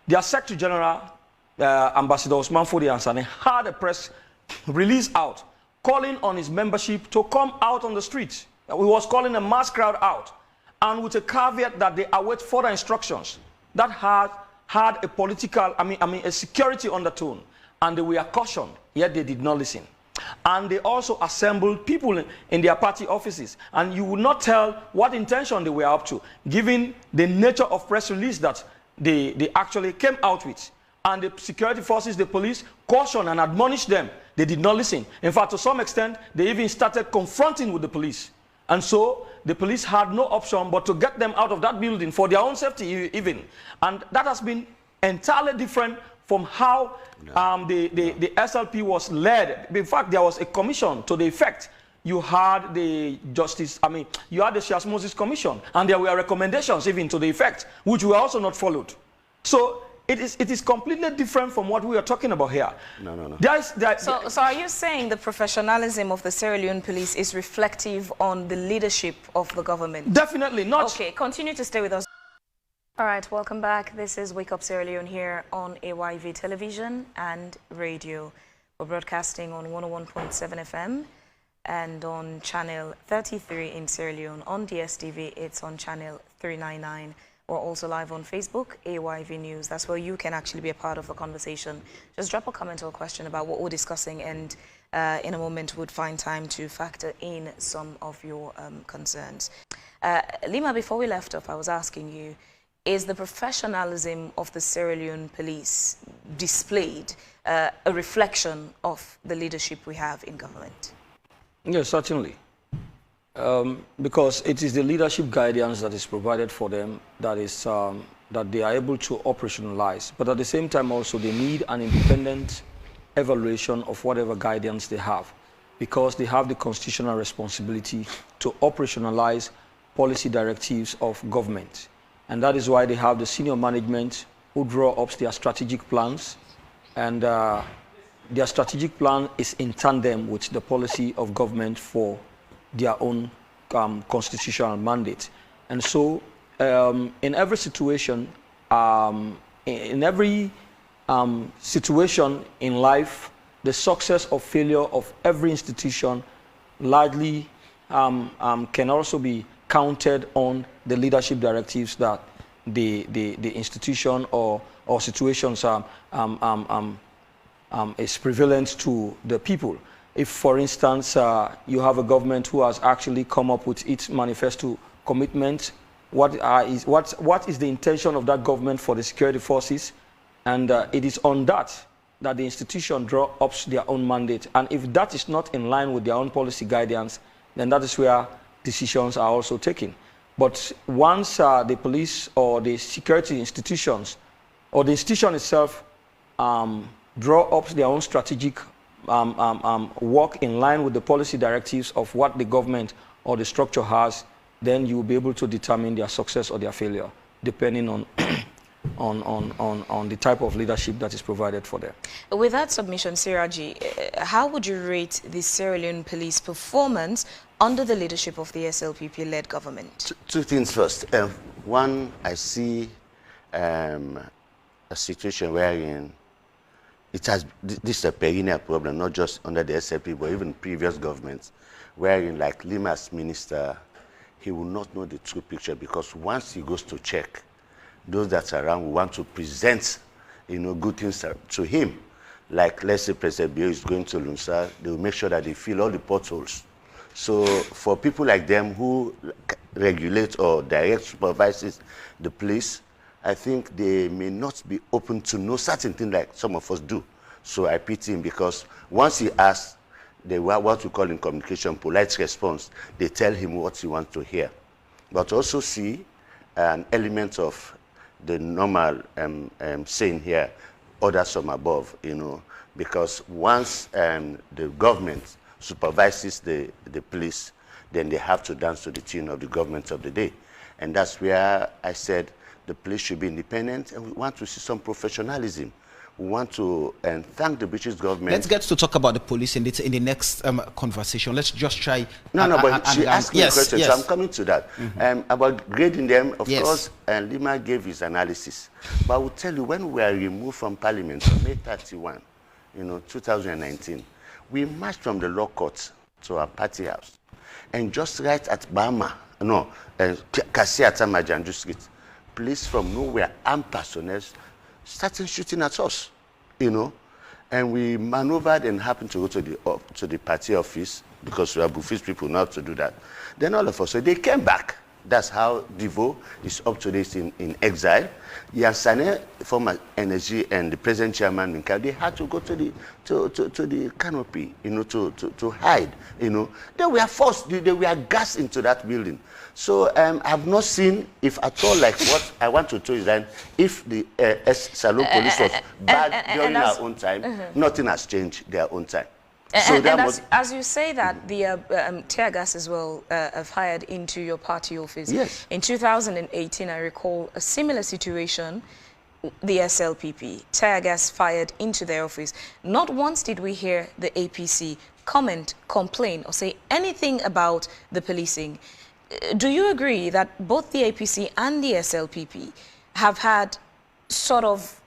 Their Secretary General, Ambassador Osman Fodi Ansani, had a press release out, calling on his membership to come out on the streets. He was calling a mass crowd out, and with a caveat that they await further instructions that had a political, a security undertone, and they were cautioned, yet they did not listen. And they also assembled people in their party offices, and you would not tell what intention they were up to, given the nature of press release that they actually came out with. And the security forces, the police, cautioned and admonished them. They did not listen. In fact, to some extent, they even started confronting with the police. And so the police had no option but to get them out of that building for their own safety even. And that has been entirely different from how the SLP was led. In fact, there was a commission to the effect. You had the you had the Shias Moses Commission, and there were recommendations even to the effect, which were also not followed. So it is completely different from what we are talking about here. No. So are you saying the professionalism of the Sierra Leone police is reflective on the leadership of the government? Definitely not. Okay, continue to stay with us. All right, welcome back. This is Wake Up Sierra Leone here on AYV Television and Radio. We're broadcasting on 101.7 FM and on channel 33 in Sierra Leone. On DSTV, it's on channel 399. We're also live on Facebook, AYV News. That's where you can actually be a part of the conversation. Just drop a comment or a question about what we're discussing, and in a moment would find time to factor in some of your concerns. Leema, before we left off, I was asking you, is the professionalism of the Sierra Leone police displayed a reflection of the leadership we have in government? Yes, certainly. Because it is the leadership guidance that is provided for them that is that they are able to operationalize. But at the same time also they need an independent evaluation of whatever guidance they have, because they have the constitutional responsibility to operationalize policy directives of government. And that is why they have the senior management who draw up their strategic plans, and their strategic plan is in tandem with the policy of government for their own constitutional mandate. And so in every situation, situation in life, the success or failure of every institution largely can also be counted on the leadership directives that the institution or situations is prevalent to the people. If, for instance, you have a government who has actually come up with its manifesto commitment, what is the intention of that government for the security forces? And it is on that the institution draw up their own mandate. And if that is not in line with their own policy guidance, then that is where decisions are also taken. But once the police or the security institutions or the institution itself draw up their own strategic work in line with the policy directives of what the government or the structure has, then you will be able to determine their success or their failure, depending on on the type of leadership that is provided for them. With that submission, Siraji, how would you rate the Sierra Leone police performance under the leadership of the SLPP-led government? Two things first. One, I see a situation wherein this is a perennial problem, not just under the SLP, but even previous governments, wherein, like Leema's minister, he will not know the true picture, because once he goes to check, those that are around will want to present, good things to him. Like, let's say President Bio is going to Lunsa, they will make sure that they fill all the potholes. So for people like them who regulate or direct supervises the police, I think they may not be open to know certain things like some of us do. So I pity him, because once he asks, they what we call in communication polite response. They tell him what he wants to hear. But also see an element of the normal saying here, orders from above, because once the government supervises the police, then they have to dance to the tune of the government of the day. And that's where I said the police should be independent, and we want to see some professionalism. We want to thank the British government. Let's get to talk about the police in the next conversation. Let's just try. But she asked me a question, yes. so I'm coming to that. About grading them, of yes. course, Leema gave his analysis. But I will tell you, when we were removed from Parliament on May 31, 2019, we marched from the law court to our party house. And just right at Kasia Tamajanju Street, police from nowhere, armed personnel, started shooting at us, and we maneuvered and happened to go to the party office, because we are Buffist people now to do that. Then all of us, so they came back. That's how Divo is up to this in exile. Yansane, former energy, and the present chairman, they had to go to the canopy, to hide. They were forced, they were gassed into that building. So I've not seen, if at all, like what I want to tell you, that if the Salon police was bad during our own time, nothing has changed their own time. So as you say that, the tear gas as well fired into your party office. Yes. In 2018, I recall a similar situation, the SLPP, tear gas fired into their office. Not once did we hear the APC comment, complain, or say anything about the policing. Do you agree that both the APC and the SLPP have had sort of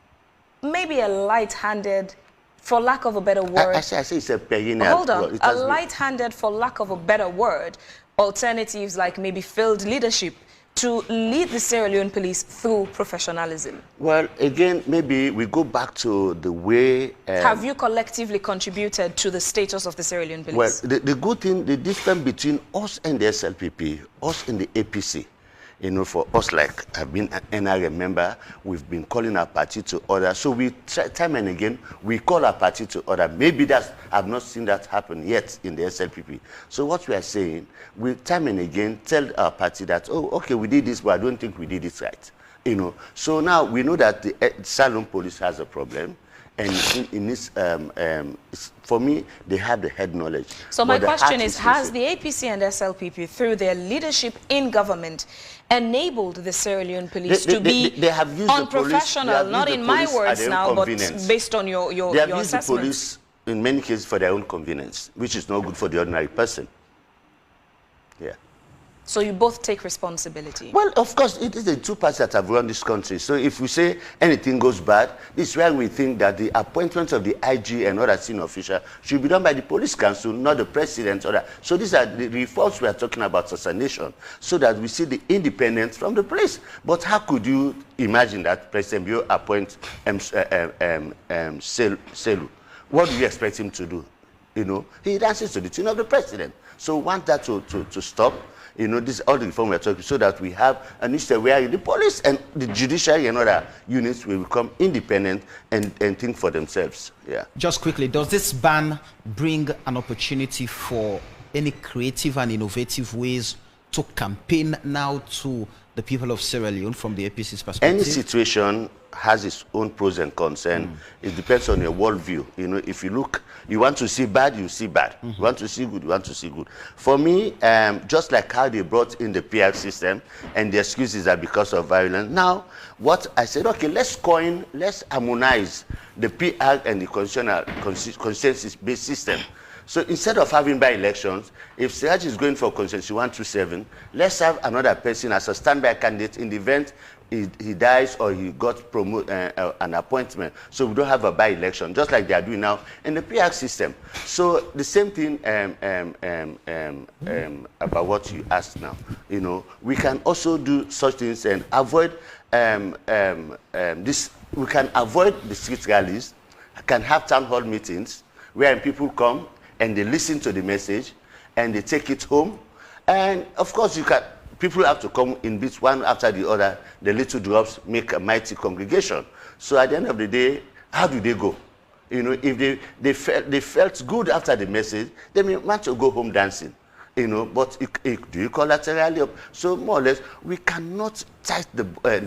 maybe a light-handed, for lack of a better word... I say it's a perennial... Hold on. A light-handed, for lack of a better word, alternatives like maybe failed leadership to lead the Sierra Leone police through professionalism? Well, again, maybe we go back to the way... Have you collectively contributed to the status of the Sierra Leone police? Well, the good thing, the difference between us and the SLPP, us and the APC, for us, like I've been an NRM member, we've been calling our party to order. So we, time and again, we call our party to order. Maybe I've not seen that happen yet in the SLPP. So what we are saying, we time and again tell our party that, oh, okay, we did this, but I don't think we did it right. So now we know that the Salon police has a problem. And in this, for me, they have the head knowledge. So my question is, has the APC and SLPP, through their leadership in government, enabled the Sierra Leone police to be unprofessional, not in my words now, but based on your assessment? They have used the police, in many cases, for their own convenience, which is not good for the ordinary person. Yeah. So you both take responsibility? Well, of course, it is the two parties that have run this country. So if we say anything goes bad, this is why we think that the appointment of the IG and other senior officials should be done by the police council, not the president. Or that. So these are the reforms we are talking about as a nation, so that we see the independence from the police. But how could you imagine that President Bio appoints Selu? What do you expect him to do? He dances to the tune of the president. So we want that to stop. This is all the reform we're talking, so that we have an instance where the police and the judiciary and other units will become independent and think for themselves. Yeah. Just quickly, does this ban bring an opportunity for any creative and innovative ways to campaign now to the people of Sierra Leone from the APC's perspective? Any situation has its own pros and cons, and it depends on your worldview. You know, if you look, you want to see bad, you see bad. You want to see good, you want to see good. For me, just like how they brought in the PR system, and the excuses are because of violence. Now, what I said, okay, let's harmonize the PR and the consensus-based system. So instead of having by-elections, if Siraj is going for consensus 127, let's have another person as a standby candidate in the event he dies or he got an appointment. So we don't have a by-election, just like they are doing now in the PR system. So the same thing about what you asked now. You know, we can also do such things and avoid this. We can avoid the street rallies. Can have town hall meetings where people come and they listen to the message and they take it home. And of course, people have to come in bits one after the other. The little drops make a mighty congregation. So at the end of the day, how do they go? You know, if they felt good after the message, they may want to go home dancing. You know, but do you collaterally up? So more or less, we cannot tight the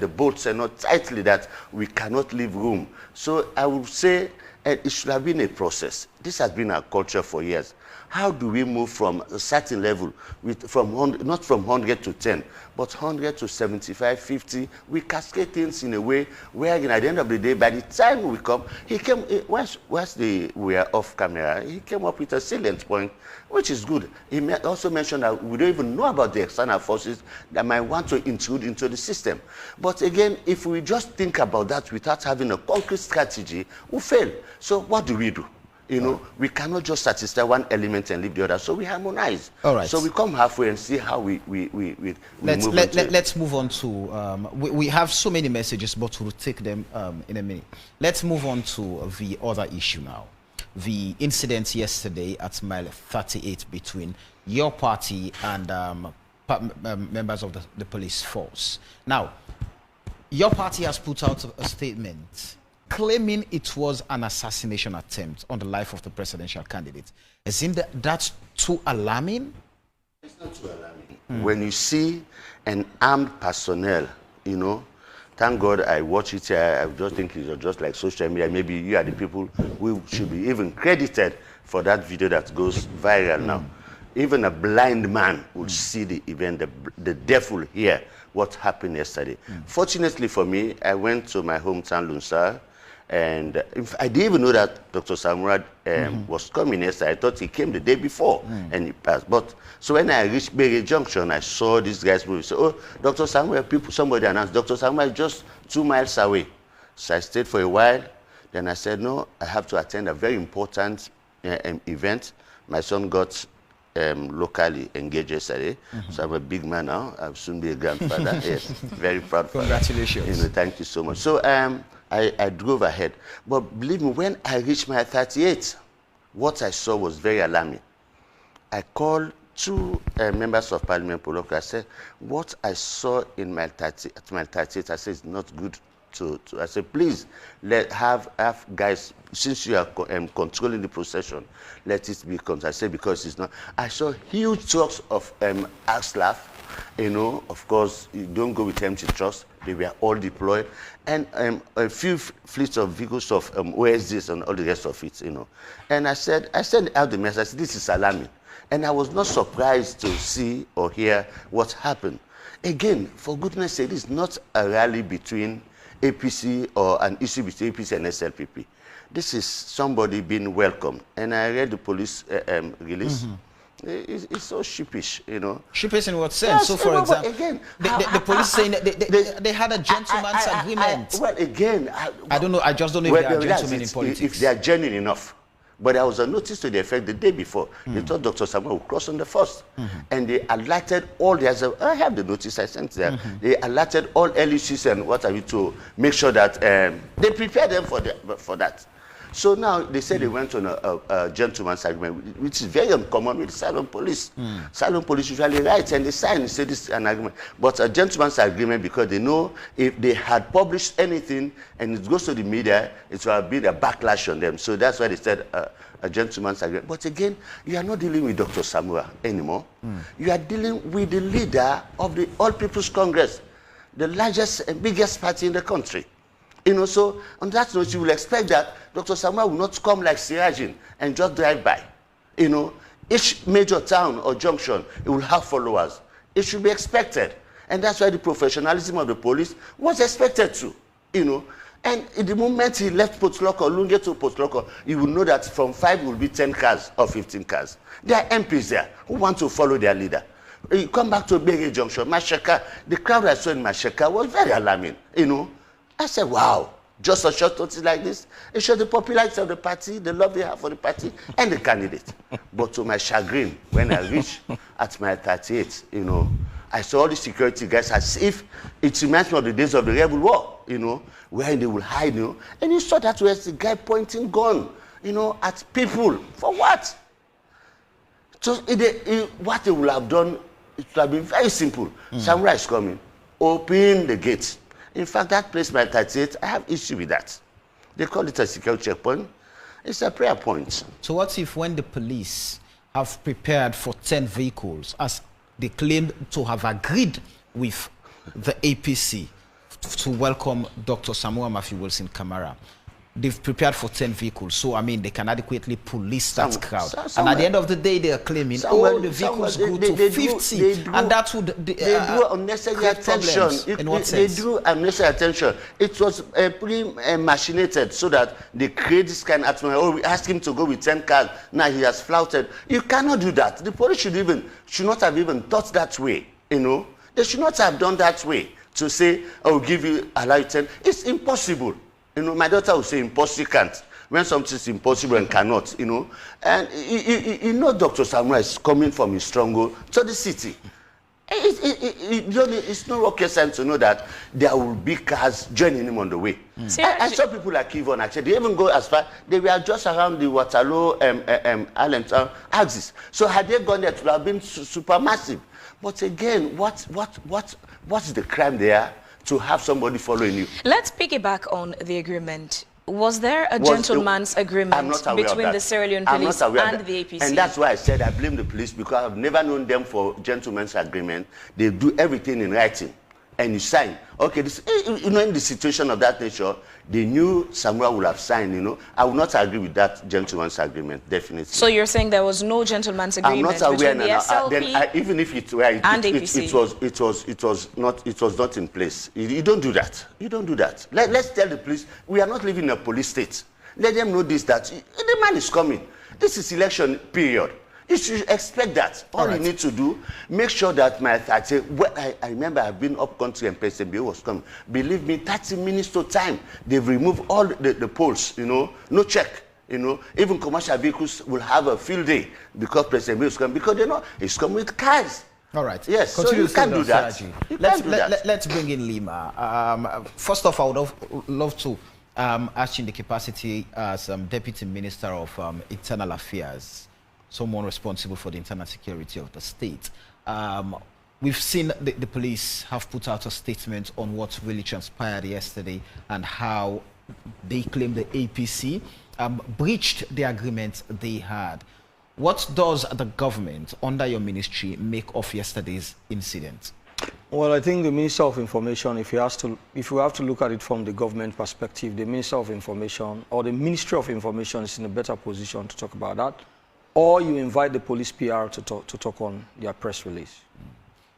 bolts and not tightly that we cannot leave room. So I would say it should have been a process. This has been our culture for years. How do we move from a certain level, not from 100 to 10, but 100 to 75, 50? We cascade things in a way where, at the end of the day, by the time we come, he came, once we were off camera, he came up with a salient point, which is good. He also mentioned that we don't even know about the external forces that might want to intrude into the system. But again, if we just think about that without having a concrete strategy, we'll fail. So what do we do? You know, we cannot just satisfy one element and leave the other. So we harmonize. All right. So we come halfway and see how we move on. Let's move on to, we have so many messages, but we'll take them in a minute. Let's move on to the other issue now. The incident yesterday at mile 38 between your party and members of the police force. Now, your party has put out a statement claiming it was an assassination attempt on the life of the presidential candidate. Isn't that too alarming? It's not too alarming. When you see an armed personnel, you know, thank God I watch it here. I just think it's just like social media. Maybe you are the people who should be even credited for that video that goes viral now. Even a blind man would see the event, the deaf will hear what happened yesterday. Fortunately for me, I went to my hometown, Lunsar, and I didn't even know that Dr. Samura was coming yesterday. I thought he came the day before and he passed. But so when I reached Berry Junction, I saw these guys moving. So, oh, Dr. Samura, somebody announced, Dr. Samura is just 2 miles away. So I stayed for a while. Then I said, no, I have to attend a very important event. My son got locally engaged yesterday. So I'm a big man now. I'll soon be a grandfather. Yes, very proud. Congratulations. You know, thank you so much. So I drove ahead. But believe me, when I reached my 38, what I saw was very alarming. I called 2 members of Parliament, I said, what I saw in my 38, I said, it's not good. I said, please, have guys, since you are controlling the procession, let it be controlled. I said, because it's not. I saw huge trucks of ASLAF, you know, of course, you don't go with empty trucks. They were all deployed. And a few fleets of vehicles of OSDs and all the rest of it, you know. And I sent out the message, I said, this is alarming. And I was not surprised to see or hear what happened. Again, for goodness sake, this is not a rally between APC or an issue between APC and SLPP. This is somebody being welcomed. And I read the police release. It's so sheepish, you know. Sheepish in what sense? Yes, so, for example, again, the police saying that they had a gentleman's agreement. Well, again, I don't know. I just don't know if they are gentlemen in politics. If they are genuine enough. But there was a notice to the effect the day before. They thought Dr. Samura would cross on the 1st. And they alerted all the I have the notice I sent there. They alerted all LECs and what have you to make sure that they prepared them for that. So now they say they went on a gentleman's agreement, which is very uncommon with silent police. Silent police usually write and they sign and say this is an agreement. But a gentleman's agreement, because they know if they had published anything and it goes to the media, it will have been a backlash on them. So that's why they said a gentleman's agreement. But again, you are not dealing with Dr. Samura anymore. You are dealing with the leader of the All People's Congress, the largest and biggest party in the country. You know, so on that note, you will expect that Dr. Samura will not come like Sirajin and just drive by. You know, each major town or junction, it will have followers. It should be expected. And that's why the professionalism of the police was expected to, you know. And in the moment he left Potloko, Lunge to Potloko, you will know that from 5 will be 10 cars or 15 cars. There are MPs there who want to follow their leader. You come back to Bege Junction, Mashaka, the crowd I saw in Mashaka was very alarming, you know. I said, wow, just a short notice like this, it shows the popularity of the party, the love they have for the party, and the candidate. But to my chagrin, when I reached at my 38, you know, I saw all the security guys as if it reminds me of the days of the Rebel War, you know, where they will hide, you know. And you saw that was the guy pointing gun, you know, at people. For what? So what they would have done, it would have been very simple. Samura is coming. Open the gates. In fact, that place by 38, I have issue with that. They call it a security checkpoint. It's a prayer point. So what if when the police have prepared for 10 vehicles, as they claim to have agreed with the APC to welcome Dr. Samura Matthew Wilson Kamara, they've prepared for 10 vehicles, so I mean they can adequately police that crowd. And at the end of the day, they are claiming, oh, the vehicles go to 50, and that would they drew unnecessary attention. In what sense? They drew unnecessary attention. It was pre-machinated so that they create this kind of atmosphere. Oh, we asked him to go with 10 cars. Now he has flouted. You cannot do that. The police should not have even thought that way. You know, they should not have done that way to say, "Oh, allow you 10." It's impossible. You know, my daughter will say impossible can't. When something is impossible and cannot, you know. And you know Dr. Samura is coming from his stronghold to the city. It's no rocket science to know that there will be cars joining him on the way. I saw people like Yvonne, actually, they even go as far, they were just around the Waterloo, Allentown axis. So had they gone there, it would have been super massive. But again, what's the crime there to have somebody following you? Let's piggyback on the agreement. Was there a gentleman's agreement between the Sierra Leone police and the APC? And that's why I said I blame the police, because I've never known them for gentleman's agreement. They do everything in writing. And you sign. Okay, this, you know, in the situation of that nature, they knew Samura would have signed, you know. I would not agree with that gentleman's agreement, definitely. So you're saying there was no gentleman's agreement between the SLP even if it were, and APC? It was not in place. You don't do that. You don't do that. Let's tell the police, we are not living in a police state. Let them know this, that the man is coming. This is election period. You should expect that. All you need to do, make sure that I remember I've been up country and President Bio was coming. Believe me, 30 minutes to time, they've removed all the poles, you know, no check, you know. Even commercial vehicles will have a field day because President Bio is coming, because they know he's coming with cars. All right. Yes, so you can't do that. Let's bring in Leema. First off, I would love to ask you in the capacity as Deputy Minister of Internal Affairs, someone responsible for the internal security of the state. We've seen the police have put out a statement on what really transpired yesterday and how they claim the APC breached the agreement they had. What does the government under your ministry make of yesterday's incident? Well, I think the Minister of Information, if you have to look at it from the government perspective, the Minister of Information or the Ministry of Information is in a better position to talk about that. Or you invite the police PR to talk on their press release.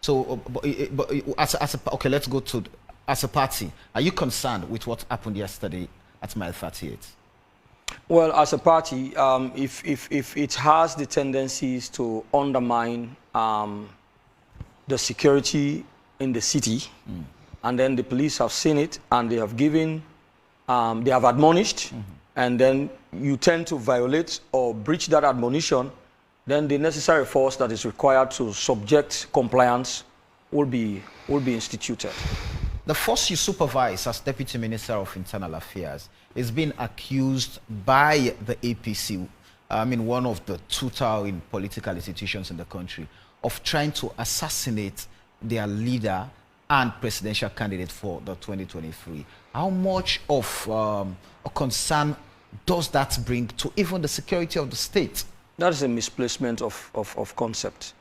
So, okay, let's go to, as a party, are you concerned with what happened yesterday at Mile 38? Well, as a party, if it has the tendencies to undermine the security in the city, and then the police have seen it and they have given, they have admonished, and then you tend to violate or breach that admonition, then the necessary force that is required to subject compliance will be instituted. the force you supervise as Deputy Minister of Internal Affairs is being accused by the APC, one of the two towering political institutions in the country, of trying to assassinate their leader and presidential candidate for the 2023. How much of a concern does that bring to even the security of the state? That is a misplacement of concept.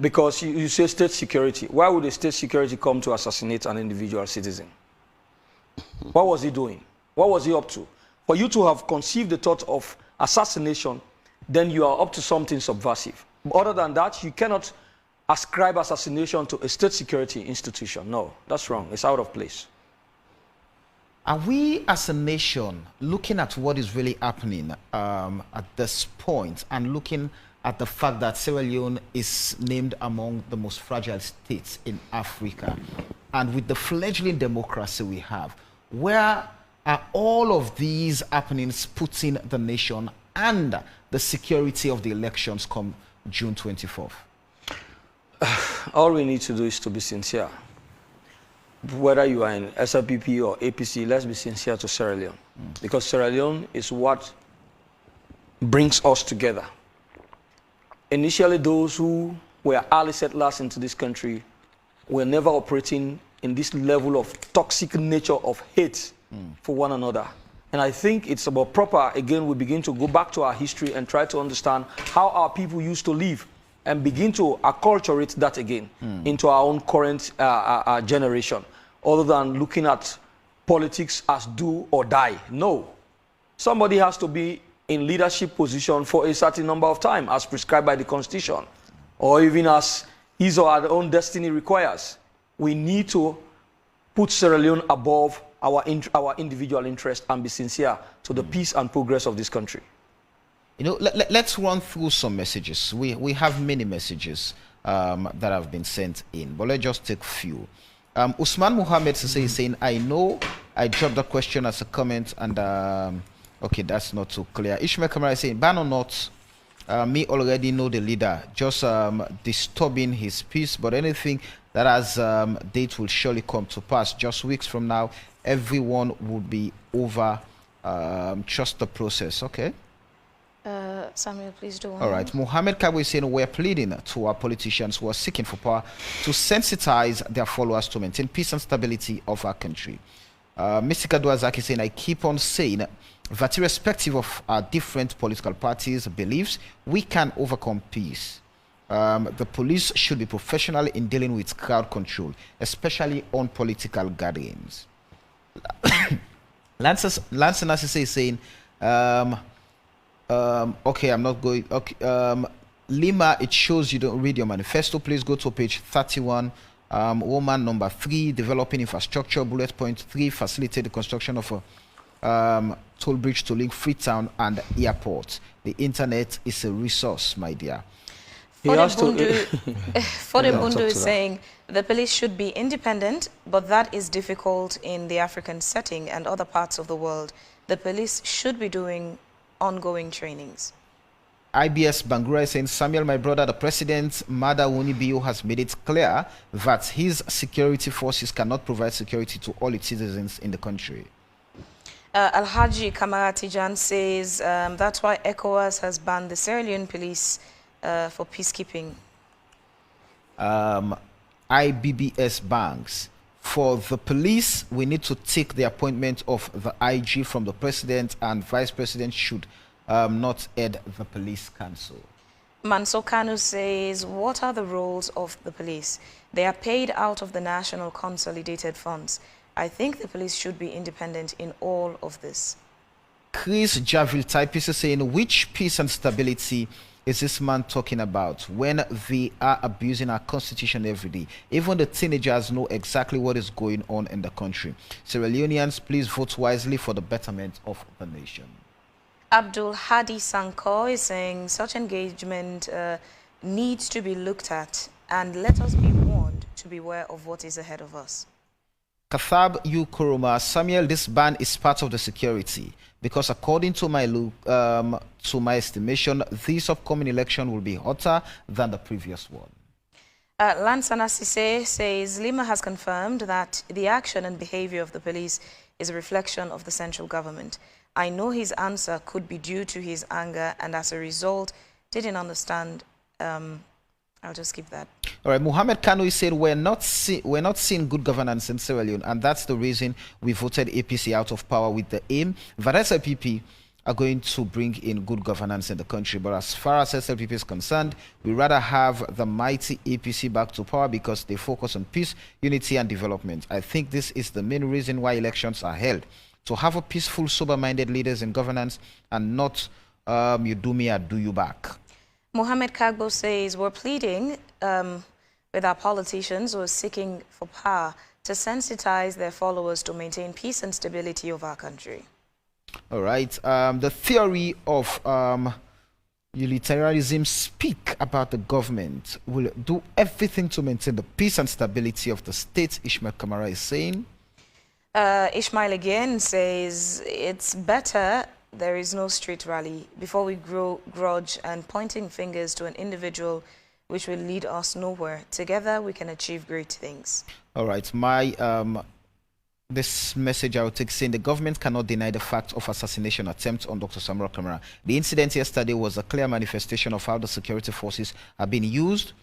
Because you say state security. Why would a state security come to assassinate an individual citizen? What was he doing? What was he up to? For you to have conceived the thought of assassination, then you are up to something subversive. Other than that, you cannot ascribe assassination to a state security institution. No, that's wrong. It's out of place. Are we as a nation looking at what is really happening at this point and looking at the fact that Sierra Leone is named among the most fragile states in Africa, and with the fledgling democracy we have, where are all of these happenings putting the nation and the security of the elections come June 24th? All we need to do is to be sincere. Whether you are in SLPP or APC, let's be sincere to Sierra Leone. Because Sierra Leone is what brings us together. Initially, those who were early settlers into this country were never operating in this level of toxic nature of hate for one another. And I think it's about proper, again, we begin to go back to our history and try to understand how our people used to live and begin to acculturate that again into our own current generation, other than looking at politics as do or die. No. Somebody has to be in leadership position for a certain number of time as prescribed by the Constitution, or even as his or her own destiny requires. We need to put Sierra Leone above our individual interest and be sincere to the peace and progress of this country. You know, let's run through some messages. We have many messages that have been sent in, but let's just take a few. Usman Muhammad is saying, I know I dropped the question as a comment, and okay, that's not so clear. Ishmael Kamara is saying, ban or not, me already know the leader, just disturbing his peace, but anything that has date will surely come to pass. Just weeks from now, everyone will be over. Trust the process. Okay. Samuel, please do. All right. Mohammed Kabwe is saying, we're pleading to our politicians who are seeking for power to sensitize their followers to maintain peace and stability of our country. Mr. Duazaki saying, I keep on saying that irrespective of our different political parties' beliefs, we can overcome peace. The police should be professional in dealing with crowd control, especially on political gatherings. Lance Nasi is saying, okay, I'm not going. Okay, Leema, it shows you don't read your manifesto. Please go to page 31. Woman number 3, developing infrastructure. Bullet point 3, facilitate the construction of a toll bridge to link Freetown and airport. The internet is a resource, my dear. Fodebundu is saying the police should be independent, but that is difficult in the African setting and other parts of the world. The police should be doing ongoing trainings. IBS Bangura is saying, Samuel, my brother, the president, Mada Wunibiyo, has made it clear that his security forces cannot provide security to all its citizens in the country. Alhaji Kamara Tijan says that's why ECOWAS has banned the Sierra Leone police for peacekeeping. IBBS Banks. For the police, we need to take the appointment of the IG from the president, and vice president should not head the police council. Manso Kanu says, what are the roles of the police? They are paid out of the national consolidated funds. I think the police should be independent in all of this. Chris Javil Typis is saying, which peace and stability is this man talking about when they are abusing our constitution every day? Even the teenagers know exactly what is going on in the country. Sierra Leoneans, please vote wisely for the betterment of the nation. Abdul Hadi Sanko is saying such engagement needs to be looked at, and let us be warned to beware of what is ahead of us. Kathab Ukuruma, Samuel, this ban is part of the security because according to my estimation, this upcoming election will be hotter than the previous one. Lansana Sise says Leema has confirmed that the action and behavior of the police is a reflection of the central government. I know his answer could be due to his anger and as a result didn't understand. I'll just skip that. All right, Mohammed Kanu said we're not seeing good governance in Sierra Leone, and that's the reason we voted APC out of power with the aim that SLPP are going to bring in good governance in the country. But as far as SLPP is concerned, we rather have the mighty APC back to power because they focus on peace, unity, and development. I think this is the main reason why elections are held. To have a peaceful, sober-minded leaders in governance and not you do me, I do you back. Mohammed Kagbo says we're pleading with our politicians who are seeking for power to sensitize their followers to maintain peace and stability of our country. All right. The theory of utilitarianism speak about the government will do everything to maintain the peace and stability of the state, Ishmael Kamara is saying. Ishmael again says it's better there is no street rally before we grow grudge and pointing fingers to an individual which will lead us nowhere. Together we can achieve great things. All right. This message I will take saying the government cannot deny the fact of assassination attempt on Dr. Samura Kamara. The incident yesterday was a clear manifestation of how the security forces are being used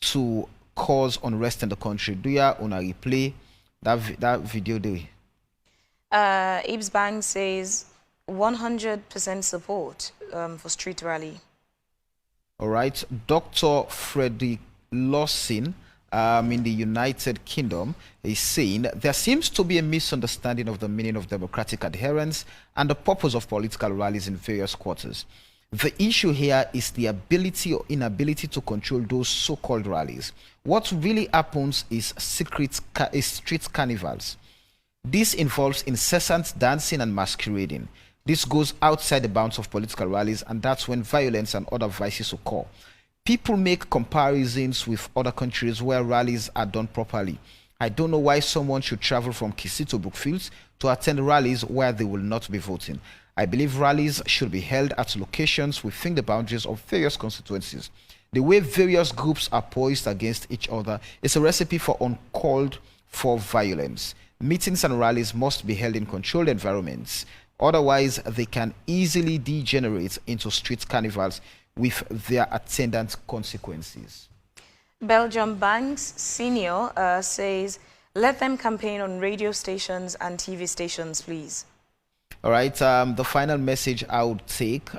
to cause unrest in the country. Do you want to replay that video? Ibs Bang says 100% support for street rally. All right. Dr. Frederick Lawson in the United Kingdom is saying there seems to be a misunderstanding of the meaning of democratic adherence and the purpose of political rallies in various quarters. The issue here is the ability or inability to control those so-called rallies. What really happens is street carnivals. This involves incessant dancing and masquerading. This goes outside the bounds of political rallies, and that's when violence and other vices occur. People make comparisons with other countries where rallies are done properly. I don't know why someone should travel from Kisii to Brookfields to attend rallies where they will not be voting. I believe rallies should be held at locations within the boundaries of various constituencies. The way various groups are poised against each other is a recipe for uncalled for violence. Meetings and rallies must be held in controlled environments. Otherwise, they can easily degenerate into street carnivals with their attendant consequences. Belgium Banks Senior says, let them campaign on radio stations and TV stations, please. All right. The final message I would take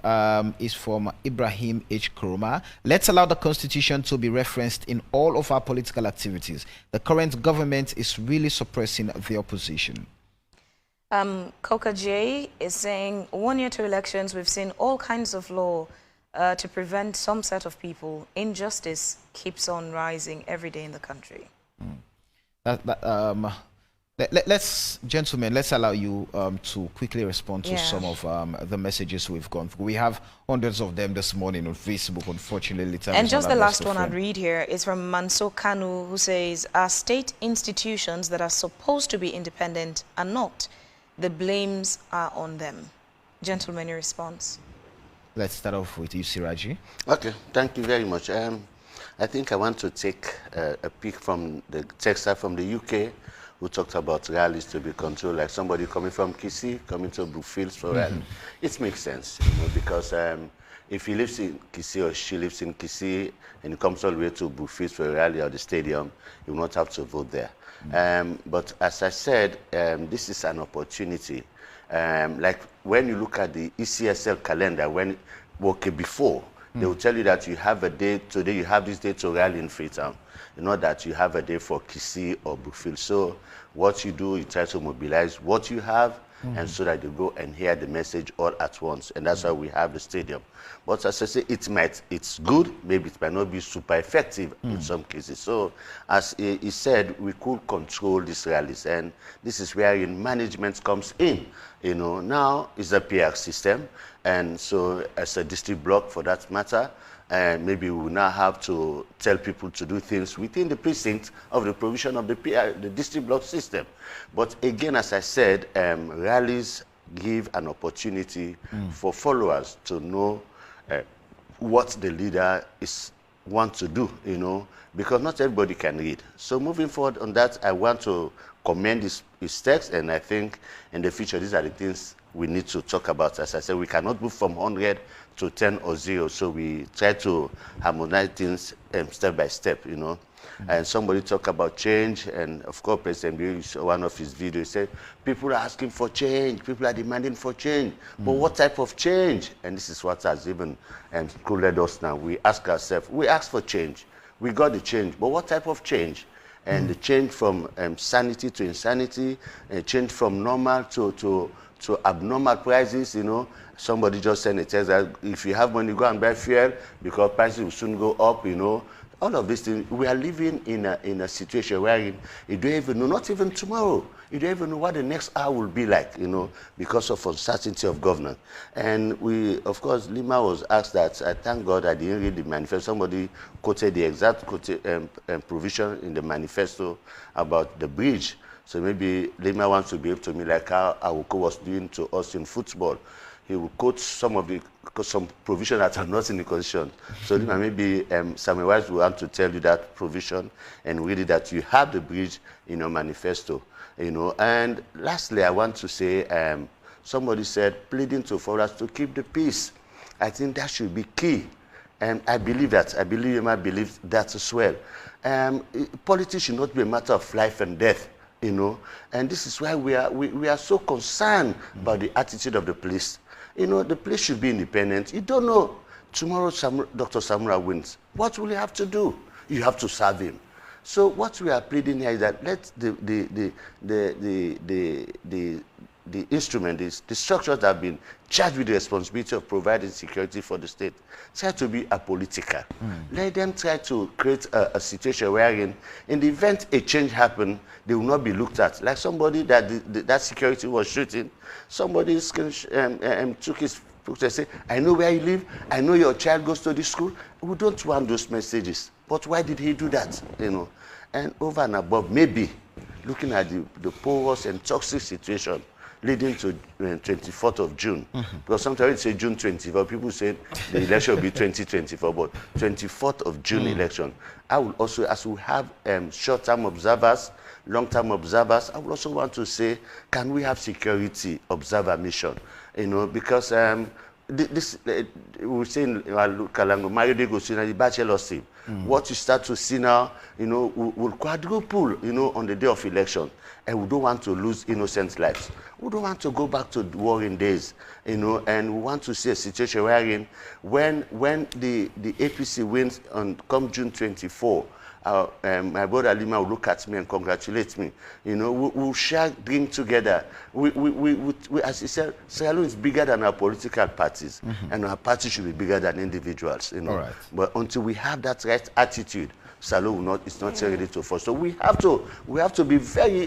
is from Ibrahim H. Kuruma. Let's allow the Constitution to be referenced in all of our political activities. The current government is really suppressing the opposition. Coca J is saying, 1 year to elections, we've seen all kinds of law to prevent some set of people. Injustice keeps on rising every day in the country. Gentlemen, let's allow you to quickly respond to some of the messages we've gone through. We have hundreds of them this morning on Facebook, unfortunately. And just the last one I'd read here is from Manso Kanu, who says, our state institutions that are supposed to be independent are not. The blames are on them. Gentlemen, your response. Let's start off with you, Siraji. Okay, thank you very much. I think I want to take a peek from the texter from the UK who talked about rallies to be controlled, like somebody coming from Kisii, coming to Brookfields for rally. It makes sense, because if he lives in Kisii or she lives in Kisii and he comes all the way to Brookfields for a rally or the stadium, he will not have to vote there. But as I said, this is an opportunity. Like when you look at the ECSL calendar, before, they will tell you that you have a day, today you have this day to rally in Freetown. Not that you have a day for Kisii or Brookfield. So what you do, you try to mobilize what you have, and so that you go and hear the message all at once. And that's why we have the stadium. But as I say, it's good, maybe it might not be super effective in some cases. So as he said, we could control these rallies, and this is where management comes in. Now it's a PR system, and so as a district block for that matter, maybe we will now have to tell people to do things within the precinct of the provision of the district block system. But again, as I said, rallies give an opportunity for followers to know what the leader is want to do, you know, because not everybody can read. So moving forward on that, I want to commend his text, and I think in the future, these are the things we need to talk about. As I said, we cannot move from 100 to 10 or 0, so we try to harmonize things step by step, you know. And somebody talked about change, and of course, President Bill, one of his videos, said, people are asking for change, people are demanding for change, but what type of change? And this is what has even cooled us now. We ask ourselves, we ask for change, we got the change, but what type of change? And the change from sanity to insanity, a change from normal to abnormal prices, you know. Somebody just sent a text that if you have money, go and buy fuel because prices will soon go up, you know. All of these things, we are living in a situation where you don't even know, not even tomorrow, you don't even know what the next hour will be like, you know, because of uncertainty of government. And we, of course, Leema was asked that, I thank God I didn't read the manifesto. Somebody quoted the exact provision in the manifesto about the bridge. So maybe Leema wants to be able to me like how Awoko was doing to us in football. He will quote some provisions that are not in the constitution. So maybe Samura will want to tell you that provision and read it, that you have the bridge in your manifesto, you know. And lastly, I want to say, somebody said, pleading for us to keep the peace. I think that should be key. And I believe that. I believe you might believe that as well. Politics should not be a matter of life and death, you know. And this is why we are so concerned about the attitude of the police. You know, the police should be independent. You don't know, tomorrow Dr. Samura wins. What will you have to do? You have to serve him. So what we are pleading here is that let the instrument, the structures that have been charged with the responsibility of providing security for the state, try to be apolitical. Let them try to create a situation wherein, in the event a change happens, they will not be looked at. Like somebody that security was shooting, somebody took his picture and said, I know where you live, I know your child goes to this school. We don't want those messages. But why did he do that? You know, and over and above, maybe looking at the porous and toxic situation leading to 24th of June. Because sometimes it say June 24, people say the election will be 2024, but 24th of June election. I will also, as we have short-term observers, long-term observers, I would also want to say, can we have security observer mission? You know, because this we say in Kalango, Mario de Gosina, the bachelor team. What you start to see now, you know, will quadruple, you know, on the day of election. And we don't want to lose innocent lives. We don't want to go back to warring days, you know, and we want to see a situation wherein when the APC wins come June 24, my brother Leema will look at me and congratulate me. You know, we'll share, drink together. As he said, Sierra Leone is bigger than our political parties, and our party should be bigger than individuals. You know, all right. But until we have that right attitude, Sierra Leone is not ready to force. So we have to be very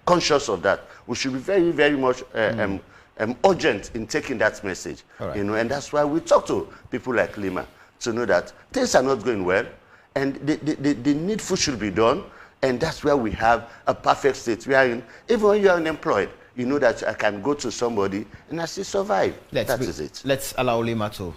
conscious of that. We should be very, very much urgent in taking that message. Right. You know, and that's why we talk to people like Leema, to know that things are not going well, and the needful should be done, and that's where we have a perfect state. We are in, even when you are unemployed, you know that I can go to somebody and I still survive. That is it. Let's allow Leema to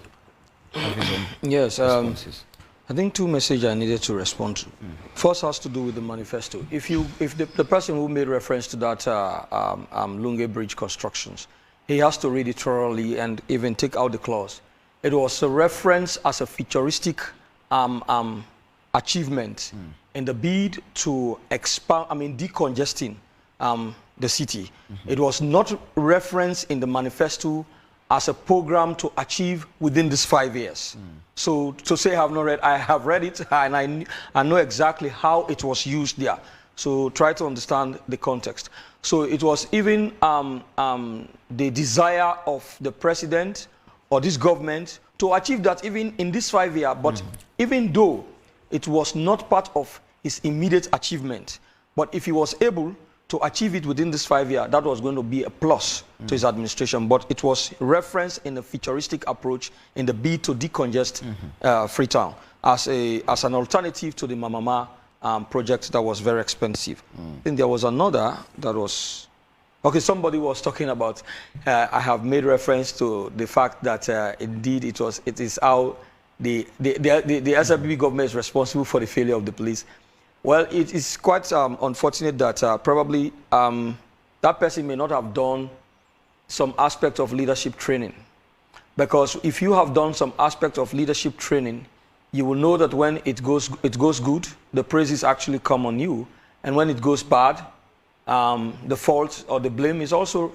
have his own responses. I think two messages I needed to respond to. First has to do with the manifesto. If the person who made reference to that Lunge Bridge constructions, he has to read it thoroughly and even take out the clause. It was a reference as a futuristic achievement in the bid to expand, decongesting the city. It was not referenced in the manifesto as a program to achieve within these 5 years. So to say I have not read, I have read it, and I know exactly how it was used there. So try to understand the context. So it was even the desire of the president or this government to achieve that even in this 5 years, but even though it was not part of his immediate achievement, but if he was able to achieve it within this 5 years, that was going to be a plus to his administration. But it was referenced in a futuristic approach in the bid to decongest Freetown as an alternative to the Mamama project that was very expensive. Then there was another that was, okay, somebody was talking about, I have made reference to the fact that indeed it is how the SLPP government is responsible for the failure of the police. Well, it is quite unfortunate that probably that person may not have done some aspect of leadership training. Because if you have done some aspect of leadership training, you will know that when it goes good, the praises actually come on you. And when it goes bad, the fault or the blame is also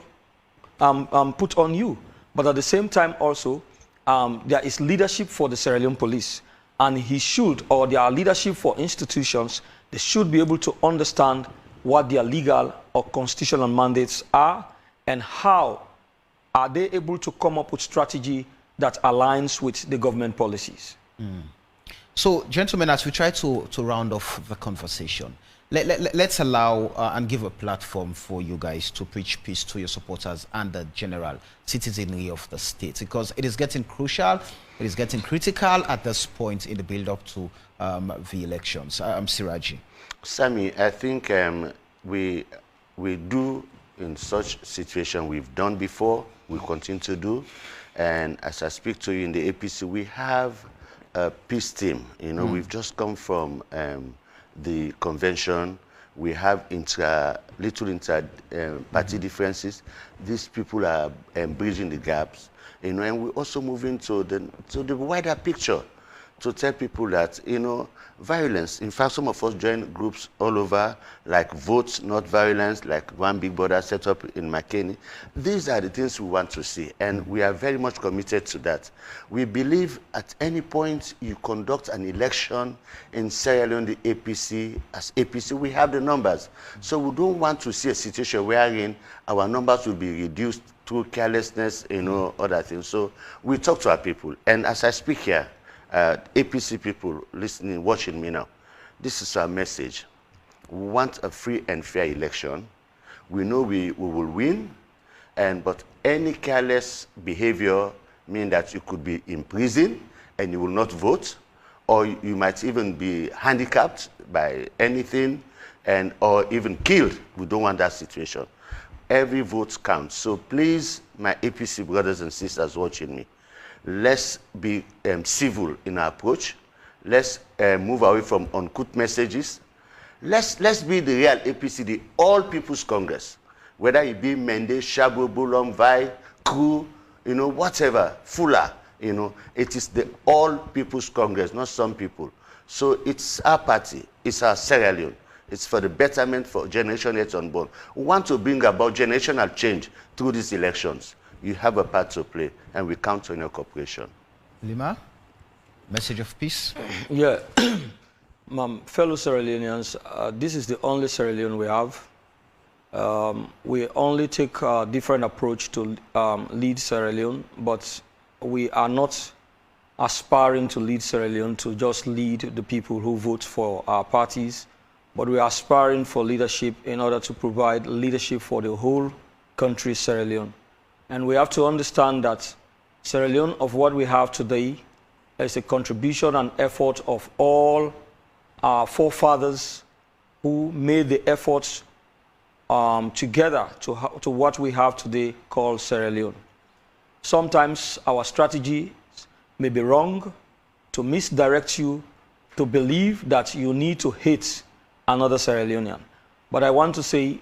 put on you. But at the same time also, there is leadership for the Sierra Leone police. And he should, or there are leadership for institutions, they should be able to understand what their legal or constitutional mandates are and how are they able to come up with strategy that aligns with the government policies. So, gentlemen, as we try to round off the conversation, let's allow and give a platform for you guys to preach peace to your supporters and the general citizenry of the state, because it is getting crucial, it is getting critical at this point in the build-up to the elections. Siraji. Sammy, I think we do in such situation we've done before, we continue to do, and as I speak to you in the APC, we have a peace team. You know, we've just come from the convention. We have little party differences. These people are bridging the gaps, you know, and we're also moving to the wider picture to tell people that, you know, violence. In fact, some of us join groups all over, like Vote Not Violence, like One Big Brother set up in McKinney. These are the things we want to see, and we are very much committed to that. We believe at any point you conduct an election in Sierra Leone, the APC, as APC, we have the numbers. So we don't want to see a situation wherein our numbers will be reduced through carelessness, you know, other things. So we talk to our people, and as I speak here, APC people listening, watching me now, this is our message. We want a free and fair election. We know we will win, but any careless behavior means that you could be in prison and you will not vote, or you might even be handicapped by anything or even killed. We don't want that situation. Every vote counts. So please, my APC brothers and sisters watching me, let's be civil in our approach. Let's move away from uncouth messages. Let's be the real APC, the All People's Congress. Whether it be Mende, Shabu, Bulom, Vai, Crew, you know, whatever, Fula, you know, it is the All People's Congress, not some people. So it's our party, it's our Sierra Leone. It's for the betterment for generation yet unborn. We want to bring about generational change through these elections. You have a part to play, and we count on your cooperation. Leema, message of peace? Yeah, fellow Sierra Leoneans, this is the only Sierra Leone we have. We only take a different approach to lead Sierra Leone, but we are not aspiring to lead Sierra Leone to just lead the people who vote for our parties, but we are aspiring for leadership in order to provide leadership for the whole country, Sierra Leone. And we have to understand that Sierra Leone, of what we have today, is a contribution and effort of all our forefathers who made the efforts together to what we have today called Sierra Leone. Sometimes our strategy may be wrong, to misdirect you to believe that you need to hate another Sierra Leonean. But I want to say,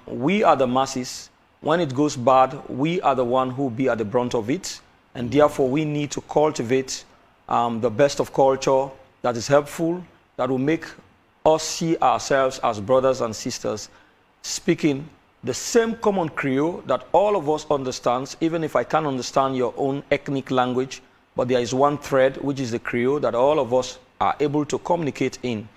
we are the masses. When it goes bad, we are the one who will be at the brunt of it, and therefore we need to cultivate the best of culture that is helpful, that will make us see ourselves as brothers and sisters, speaking the same common Creole that all of us understands, even if I can't understand your own ethnic language, but there is one thread, which is the Creole, that all of us are able to communicate in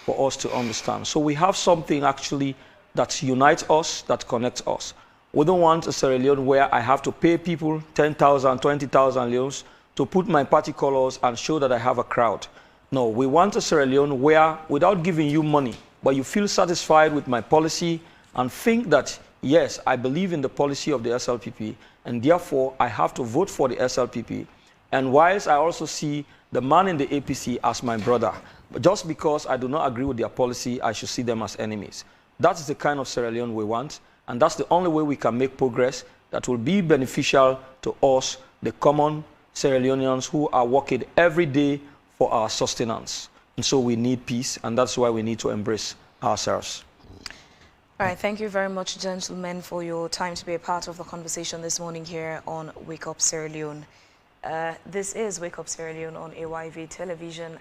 for us to understand. So we have something actually that unites us, that connects us. We don't want a Sierra Leone where I have to pay people 10,000, 20,000 leones to put my party colors and show that I have a crowd. No, we want a Sierra Leone where, without giving you money, but you feel satisfied with my policy and think that, yes, I believe in the policy of the SLPP, and therefore I have to vote for the SLPP. And whilst I also see the man in the APC as my brother, but just because I do not agree with their policy, I should see them as enemies. That is the kind of Sierra Leone we want. And that's the only way we can make progress that will be beneficial to us, the common Sierra Leoneans who are working every day for our sustenance. And so we need peace, and that's why we need to embrace ourselves. All right, thank you very much, gentlemen, for your time to be a part of the conversation this morning here on Wake Up Sierra Leone. This is Wake Up Sierra Leone on AYV Television.